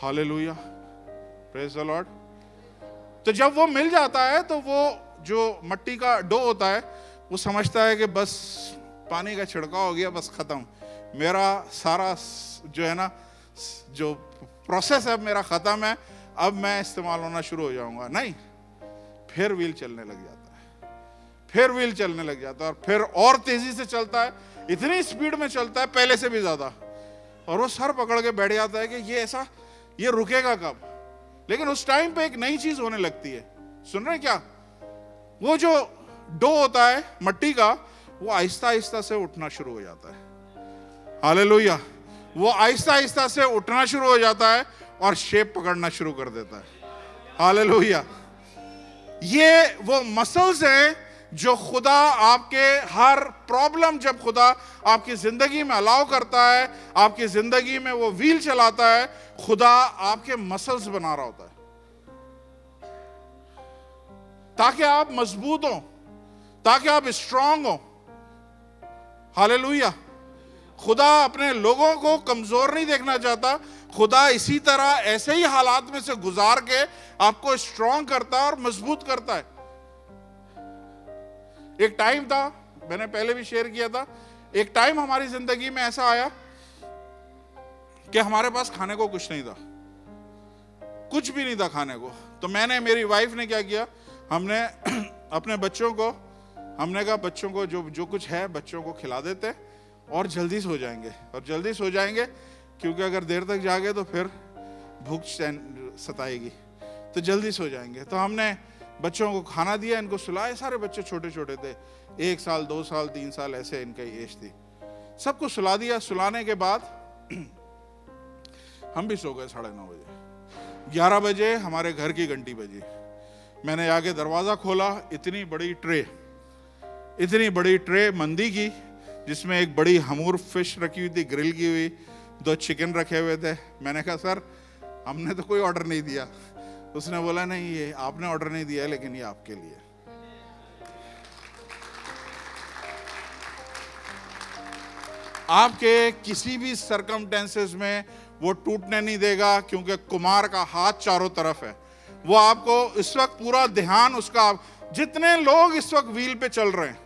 Hallelujah, praise the Lord. तो जब वो मिल जाता है तो वो जो मट्टी का डो होता है वो समझता है कि बस पानी का छिड़काव हो गया, बस खत्म, मेरा सारा जो है ना जो प्रोसेस है मेरा खत्म है, अब मैं इस्तेमाल होना शुरू हो जाऊंगा। नहीं, फिर व्हील चलने लग जाता है, फिर व्हील चलने लग जाता है, और फिर और तेजी से चलता है, इतनी स्पीड में चलता है पहले से भी ज्यादा, और वो सर पकड़ के बैठ जाता है कि ये रुकेगा कब। लेकिन उस टाइम पे एक नई चीज होने लगती है। सुन रहे हैं क्या? वो जो डो होता है मट्टी का, वो आहिस्ता आहिस्ता से उठना शुरू हो जाता है। हालेलुया। वो आहिस्ता आहिस्ता से उठना शुरू हो जाता है और शेप पकड़ना शुरू कर देता है। हालेलुया। ये वो मसल्स हैं जो खुदा आपके हर प्रॉब्लम, जब खुदा आपकी जिंदगी में अलाउ करता है, आपकी जिंदगी में वो व्हील चलाता है, खुदा आपके मसल्स बना रहा होता है ताकि आप मजबूत हो, ताकि आप स्ट्रांग हो। हालेलुया। खुदा अपने लोगों को कमजोर नहीं देखना चाहता। खुदा इसी तरह ऐसे ही हालात में से गुजार के आपको स्ट्रांग करता है और मजबूत करता है। एक टाइम था, मैंने पहले भी शेयर किया था, एक टाइम हमारी जिंदगी में ऐसा आया कि हमारे पास खाने को कुछ नहीं था, कुछ भी नहीं था खाने को। तो मेरी वाइफ ने क्या किया, हमने अपने बच्चों को, हमने कहा बच्चों को जो कुछ है बच्चों को खिला देते और जल्दी सो जाएंगे, क्योंकि अगर देर तक जागे तो फिर भूख सताएगी, तो जल्दी सो जाएंगे। तो हमने बच्चों को खाना दिया, इनको सुलाए। सारे बच्चे छोटे छोटे थे, 1 साल 2 साल 3 साल ऐसे इनकी एज थी। सबको सुला दिया। सुलाने के बाद हम भी सो गए। 9:30 बजे, 11 बजे हमारे घर की घंटी बजी। मैंने आगे दरवाजा खोला, इतनी बड़ी ट्रे मंदी की, जिसमें एक बड़ी हमूर फिश रखी हुई थी, ग्रिल की हुई, 2 चिकन रखे हुए थे। मैंने कहा सर हमने तो कोई ऑर्डर नहीं दिया। उसने बोला नहीं, ये आपने ऑर्डर नहीं दिया है, लेकिन ये आपके लिए। आपके किसी भी सरकमटेंसेस में वो टूटने नहीं देगा, क्योंकि कुमार का हाथ चारों तरफ है। वो आपको इस वक्त पूरा ध्यान उसका, जितने लोग इस वक्त व्हील पे चल रहे हैं,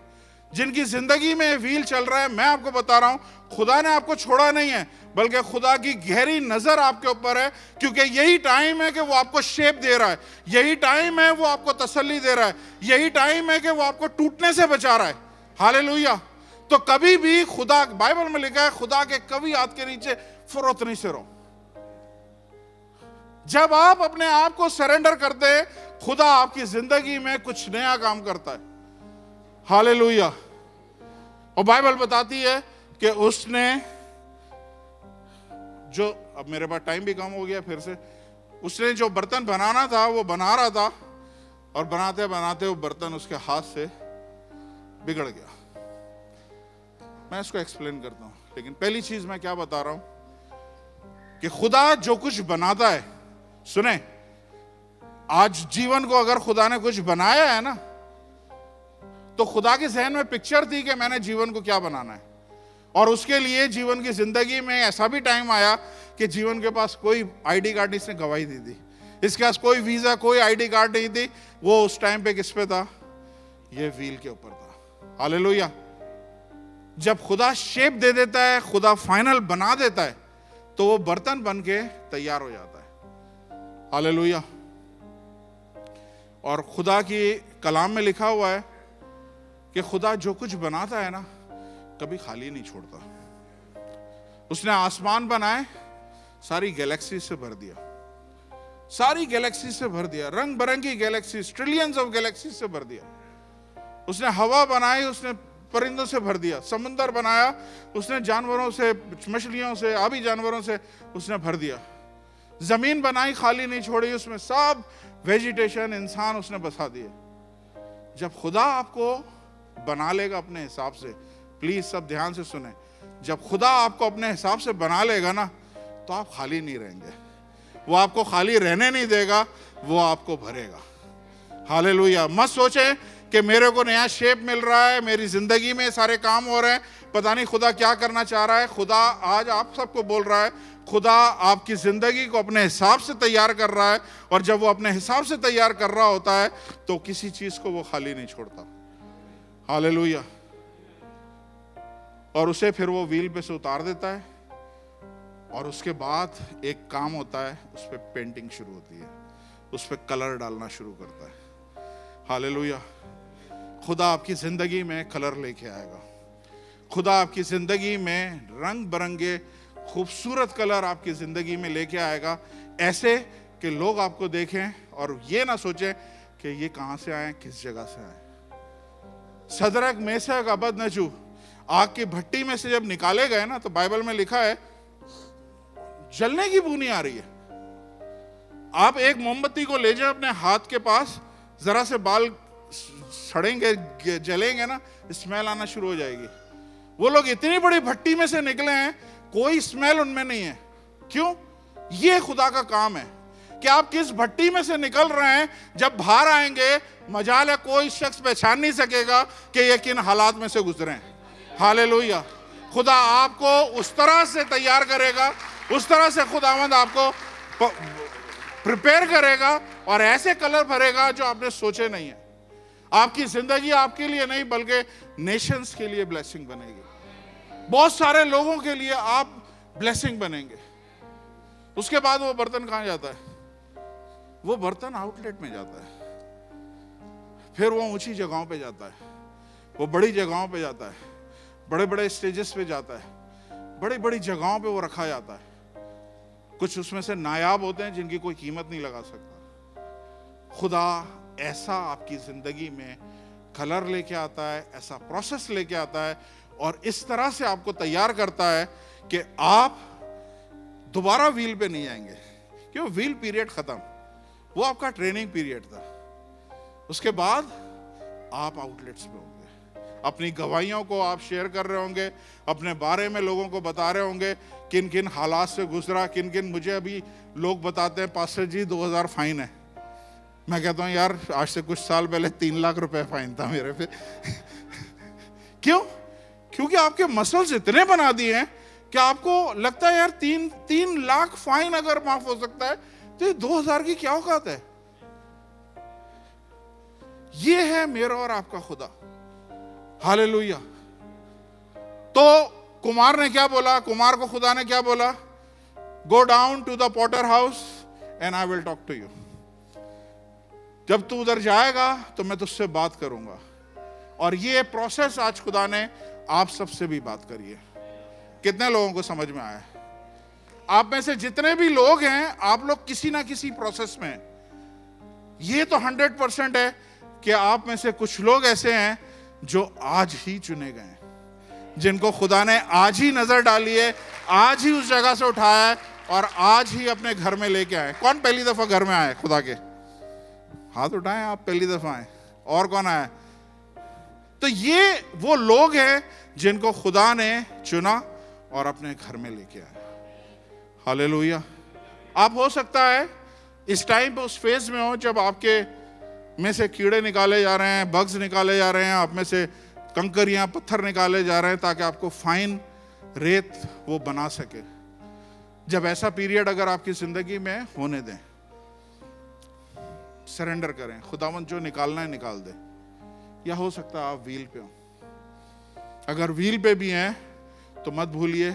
जिनकी जिंदगी में व्हील चल रहा है, मैं आपको बता रहा हूं, खुदा ने आपको छोड़ा नहीं है, बल्कि खुदा की गहरी नजर आपके ऊपर है, क्योंकि यही टाइम है कि वो आपको शेप दे रहा है, यही टाइम है वो आपको तसल्ली दे रहा है, यही टाइम है कि वो आपको टूटने से बचा रहा है। हालेलुया। तो कभी भी खुदा, बाइबल में लिखा है, खुदा के कभी हाथ के नीचे फुर्रत नहीं से रहो। जब आप अपने आप को सरेंडर करते हैं, खुदा आपकी जिंदगी में कुछ नया काम करता है। हालेलुया। और बाइबल बताती है कि उसने जो, अब मेरे पास टाइम भी कम हो गया फिर से, उसने जो बर्तन बनाना था वो बना रहा था, और बनाते बनाते वो बर्तन उसके हाथ से बिगड़ गया। मैं इसको एक्सप्लेन करता हूं, लेकिन पहली चीज मैं क्या बता रहा हूं कि खुदा जो कुछ बनाता है, सुने, आज जीवन को अगर खुदा ने कुछ बनाया है ना, तो खुदा के जहन में पिक्चर थी कि मैंने जीवन को क्या बनाना है। और उसके लिए जीवन की जिंदगी में ऐसा भी टाइम आया कि जीवन के पास कोई आईडी कार्ड नहीं, इसने गवाही दी थी, इसके पास कोई वीजा, कोई आईडी कार्ड नहीं थी। वो उस टाइम पे किस पे था? ये व्हील के ऊपर था। हालेलुया। जब खुदा शेप दे देता है, खुदा फाइनल बना देता है, तो वो बर्तन बन के तैयार हो जाता है। हालेलुया। और खुदा की कलाम में लिखा हुआ है कि खुदा जो कुछ बनाता है ना, कभी खाली नहीं छोड़ता। उसने आसमान बनाए, सारी गैलेक्सी से भर दिया, सारी गैलेक्सी से भर दिया, रंग बिरंगी गैलेक्सी, ट्रिलियंस ऑफ गैलेक्सी से भर दिया। उसने हवा बनाई, उसने परिंदों से भर दिया। समुंदर बनाया, उसने जानवरों से, मछलियों से, आबी जानवरों से उसने भर दिया। जमीन बनाई, खाली नहीं छोड़ी, उसमें सब वेजिटेशन, इंसान उसने बसा दिए। जब खुदा आपको बना लेगा अपने हिसाब से, प्लीज सब ध्यान से सुने, जब खुदा आपको अपने हिसाब से बना लेगा ना, तो आप खाली नहीं रहेंगे। वो आपको खाली रहने नहीं देगा, वो आपको भरेगा। हालेलुया। मत सोचे कि मेरे को नया शेप मिल रहा है, मेरी जिंदगी में सारे काम हो रहे हैं, पता नहीं खुदा क्या करना चाह रहा है। खुदा आज आप सबको बोल रहा है, खुदा आपकी जिंदगी को अपने हिसाब से तैयार कर रहा है, और जब वो अपने हिसाब से तैयार कर रहा होता है तो किसी चीज को वो खाली नहीं छोड़ता। हालेलुया। और उसे फिर वो व्हील पे से उतार देता है, और उसके बाद एक काम होता है, उस पर पेंटिंग शुरू होती है, उस पर कलर डालना शुरू करता है। हालेलुया। खुदा आपकी जिंदगी में कलर लेके आएगा। खुदा आपकी जिंदगी में रंग बिरंगे खूबसूरत कलर आपकी जिंदगी में लेके आएगा, ऐसे कि लोग आपको देखें और ये ना सोचें कि ये कहां से आए, किस जगह से आए। सदरक, मेशक, अबदनगो आग की भट्टी में से जब निकाले गए ना, तो बाइबल में लिखा है जलने की बू नहीं आ रही है। आप एक मोमबत्ती को ले जाए अपने हाथ के पास, जरा से बाल सड़ेंगे, जलेंगे ना, स्मेल आना शुरू हो जाएगी। वो लोग इतनी बड़ी भट्टी में से निकले हैं, कोई स्मेल उनमें नहीं है। क्यों? ये खुदा का काम है कि आप किस भट्टी में से निकल रहे हैं, जब बाहर आएंगे मजाल है कोई शख्स पहचान नहीं सकेगा कि ये किन हालात में से गुजरे हैं। हालेलुया। खुदा आपको उस तरह से तैयार करेगा, उस तरह से खुदावंद आपको प्रिपेयर करेगा और ऐसे कलर भरेगा जो आपने सोचे नहीं है। आपकी जिंदगी आपके लिए नहीं बल्कि नेशंस के लिए ब्लेसिंग बनेगी। बहुत सारे लोगों के लिए आप ब्लेसिंग बनेंगे। उसके बाद वो बर्तन कहां जाता है? वो बर्तन आउटलेट में जाता है, फिर वो ऊंची जगहों पे जाता है, वो बड़ी जगहों पे जाता है, बड़े बड़े स्टेजेस पे जाता है, बड़ी बड़ी जगहों पे वो रखा जाता है। कुछ उसमें से नायाब होते हैं जिनकी कोई कीमत नहीं लगा सकता। खुदा ऐसा आपकी जिंदगी में कलर लेके आता है, ऐसा प्रोसेस लेके आता है, और इस तरह से आपको तैयार करता है कि आप दोबारा व्हील पे नहीं आएंगे। क्यों? व्हील पीरियड खत्म, वो आपका ट्रेनिंग पीरियड था। उसके बाद आप आउटलेट्स पे होंगे, अपनी गवाहियों को आप शेयर कर रहे होंगे, अपने बारे में लोगों को बता रहे होंगे किन किन हालात से गुजरा, किन किन। मुझे अभी लोग बताते हैं, पास्टर जी 2000 फाइन है। मैं कहता हूं यार, आज से कुछ साल पहले 3 लाख रुपए फाइन था मेरे पे। क्यों? क्योंकि आपके मसल्स इतने बना दिए हैं कि आपको लगता है यार 3 लाख फाइन अगर माफ हो सकता है तो 2000 की क्या औकात है। ये है मेरा और आपका खुदा। हालेलुया। तो कुमार ने क्या बोला? कुमार को खुदा ने क्या बोला? Go down to the potter house and I will talk to you. जब तू उधर जाएगा तो मैं तुझसे बात करूंगा। और ये प्रोसेस आज खुदा ने आप सबसे भी बात करी है। कितने लोगों को समझ में आया? आप में से जितने भी लोग हैं, आप लोग किसी ना किसी प्रोसेस में। ये तो 100% है कि आप में से कुछ लोग ऐसे हैं जो आज ही चुने गए हैं, जिनको खुदा ने आज ही नजर डाली है, आज ही उस जगह से उठाया है और आज ही अपने घर में लेके आए। कौन पहली दफा घर में आए खुदा के? हाथ उठाएं आप, पहली दफा आए। और कौन आया? तो ये वो लोग हैं जिनको खुदा ने चुना और अपने घर में लेके आया। हालेलुया। आप हो सकता है इस टाइम पे उस फेज में हो जब आपके में से कीड़े निकाले जा रहे हैं, बग्स निकाले जा रहे हैं, आप में से कंकरियां, पत्थर निकाले जा रहे हैं ताकि आपको फाइन रेत वो बना सके। जब ऐसा पीरियड अगर आपकी जिंदगी में होने दें, सरेंडर करें, खुदावंद जो निकालना है निकाल दे। या हो सकता है आप व्हील पे हो। अगर व्हील पे भी हैं तो मत भूलिए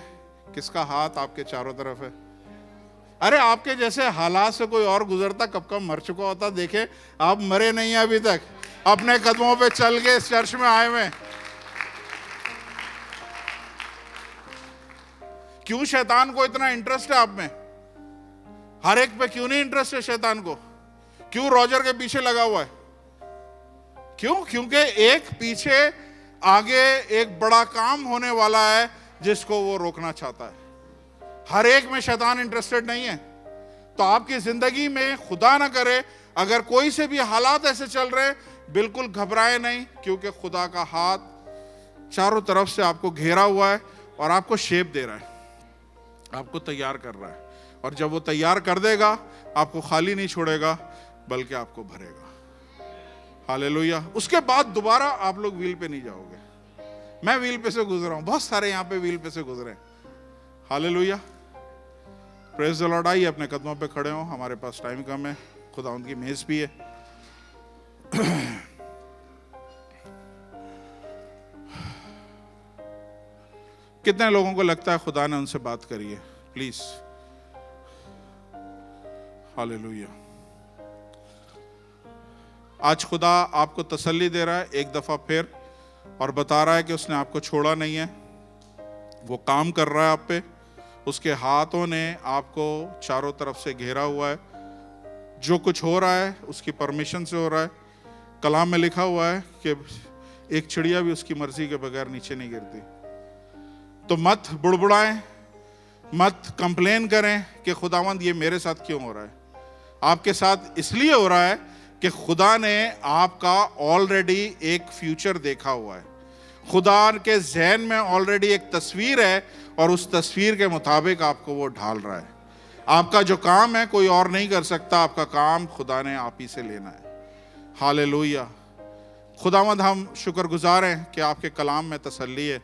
किसका हाथ आपके चारों तरफ है। अरे आपके जैसे हालात से कोई और गुजरता कब कब मर चुका होता। देखे, आप मरे नहीं अभी तक, अपने कदमों पे चल के इस चर्च में आए हुए। क्यों शैतान को इतना इंटरेस्ट है आप में? हर एक पे क्यों नहीं इंटरेस्ट है शैतान को? क्यों रॉजर के पीछे लगा हुआ है? क्यों? क्योंकि एक पीछे आगे एक बड़ा काम होने वाला है जिसको वो रोकना चाहता है। हर एक में शैतान इंटरेस्टेड नहीं है। तो आपकी जिंदगी में खुदा ना करे अगर कोई से भी हालात ऐसे चल रहे, बिल्कुल घबराए नहीं, क्योंकि खुदा का हाथ चारों तरफ से आपको घेरा हुआ है और आपको शेप दे रहा है, आपको तैयार कर रहा है। और जब वो तैयार कर देगा, आपको खाली नहीं छोड़ेगा बल्कि आपको भरेगा। हालेलुया। उसके बाद दोबारा आप लोग व्हील पे नहीं जाओगे। मैं व्हील पे से गुजरा हूं, बहुत सारे यहां पे व्हील पे से गुजरे। Hallelujah, praise the Lord. आइए अपने कदमों पे खड़े हो, हमारे पास टाइम कम है, खुदा उनकी मेज भी है। कितने लोगों को लगता है खुदा ने उनसे बात करी है? प्लीज। हालेलुया। आज खुदा आपको तसल्ली दे रहा है एक दफा फिर, और बता रहा है कि उसने आपको छोड़ा नहीं है, वो काम कर रहा है आप पे। उसके हाथों ने आपको चारों तरफ से घेरा हुआ है। जो कुछ हो रहा है उसकी परमिशन से हो रहा है। कलाम में लिखा हुआ है कि एक चिड़िया भी उसकी मर्जी के बगैर नीचे नहीं गिरती। तो मत बुड़बुड़ाएं, मत कंप्लेन करें कि खुदावंद ये मेरे साथ क्यों हो रहा है। आपके साथ इसलिए हो रहा है कि खुदा ने आपका ऑलरेडी एक फ्यूचर देखा हुआ है। खुदा के ज़हन में ऑलरेडी एक तस्वीर है और उस तस्वीर के मुताबिक आपको वो ढाल रहा है। आपका जो काम है कोई और नहीं कर सकता, आपका काम खुदा ने आप ही से लेना है। हालेलुया। खुदावंद हम शुक्रगुजार हैं कि आपके कलाम में तसल्ली है।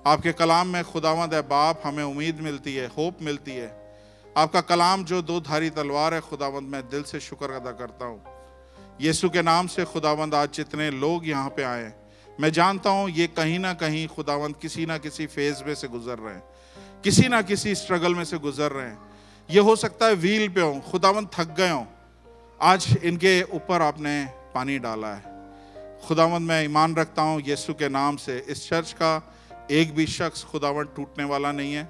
आपके कलाम में खुदावंद है बाप हमें उम्मीद मिलती है, होप मिलती है। आपका कलाम जो दो धारी तलवार है खुदावंद, मैं दिल से शुक्र अदा करता हूँ यीशु के नाम से। खुदावंद आज जितने लोग यहाँ पे आए, मैं जानता हूँ ये कहीं ना कहीं खुदावंद किसी ना किसी फेज में से गुजर रहे हैं, किसी ना किसी स्ट्रगल में से गुजर रहे हैं। ये हो सकता है व्हील पे हो, खुदावंद थक गए हो, आज इनके ऊपर आपने पानी डाला है। खुदावंद मैं ईमान रखता हूँ यीशु के नाम से इस चर्च का एक भी शख्स खुदावंद टूटने वाला नहीं है।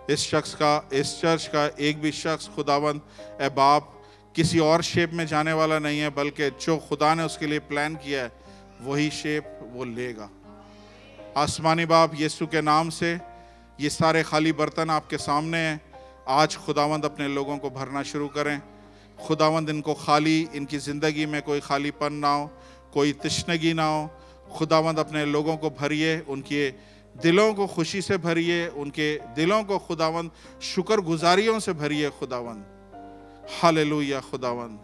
इस चर्च का एक भी शख्स खुदावंद ए बाप किसी और शेप में जाने वाला नहीं है, बल्कि जो खुदा ने उसके लिए प्लान किया है वही शेप वो लेगा। आसमानी बाप यीशु के नाम से ये सारे खाली बर्तन आपके सामने हैं। आज खुदावंद अपने लोगों को भरना शुरू करें। खुदावंद इनको खाली, इनकी ज़िंदगी में कोई खालीपन ना हो, कोई तश्नगी ना हो। खुदावंद अपने लोगों को भरिए, उनके दिलों को खुशी से भरिए, उनके दिलों को खुदावंद शुक्रगुजारियों से भरिए खुदावंद। हालेलुया। खुदावंद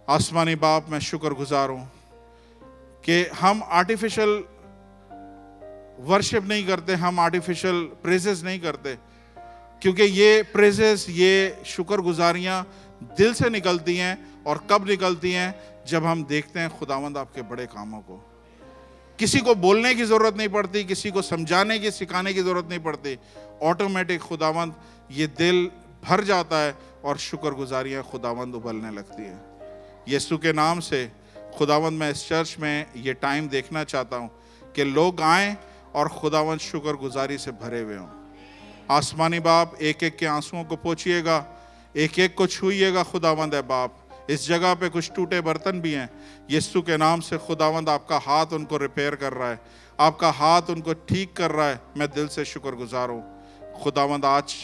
आसमानी बाप मैं शुक्रगुजार हूँ कि हम आर्टिफिशियल वर्शिप नहीं करते, हम आर्टिफिशियल प्रेजेस नहीं करते, क्योंकि ये प्रेजेस, ये शुक्रगुजारियाँ दिल से निकलती हैं। और कब निकलती हैं? जब हम देखते हैं खुदावंद आपके बड़े कामों को। किसी को बोलने की ज़रूरत नहीं पड़ती, किसी को समझाने की, सिखाने की ज़रूरत नहीं पड़ती। ऑटोमेटिक खुदावंद ये दिल भर जाता है और शुक्रगुजारियाँ खुदावंद उबलने लगती हैं। यीशु के नाम से खुदावंद मैं इस चर्च में ये टाइम देखना चाहता हूँ कि लोग आएँ और खुदावंद शुक्रगुजारी से भरे हुए हों। आसमानी बाप एक एक के आंसुओं को पोंछिएगा, एक एक को छूइएगा खुदावंद है बाप। इस जगह पे कुछ टूटे बर्तन भी हैं, यीशु के नाम से खुदावंद आपका हाथ उनको रिपेयर कर रहा है, आपका हाथ उनको ठीक कर रहा है। मैं दिल से शुक्रगुजार हूँ खुदावंद। आज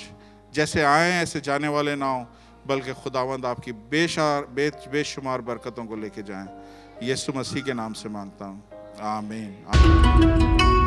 जैसे आए हैं ऐसे जाने वाले ना हो, बल्कि खुदावंद आपकी बेशुमार बरकतों को लेके जाएं। यीशु मसीह के नाम से मांगता हूँ, आमीन, आमीन।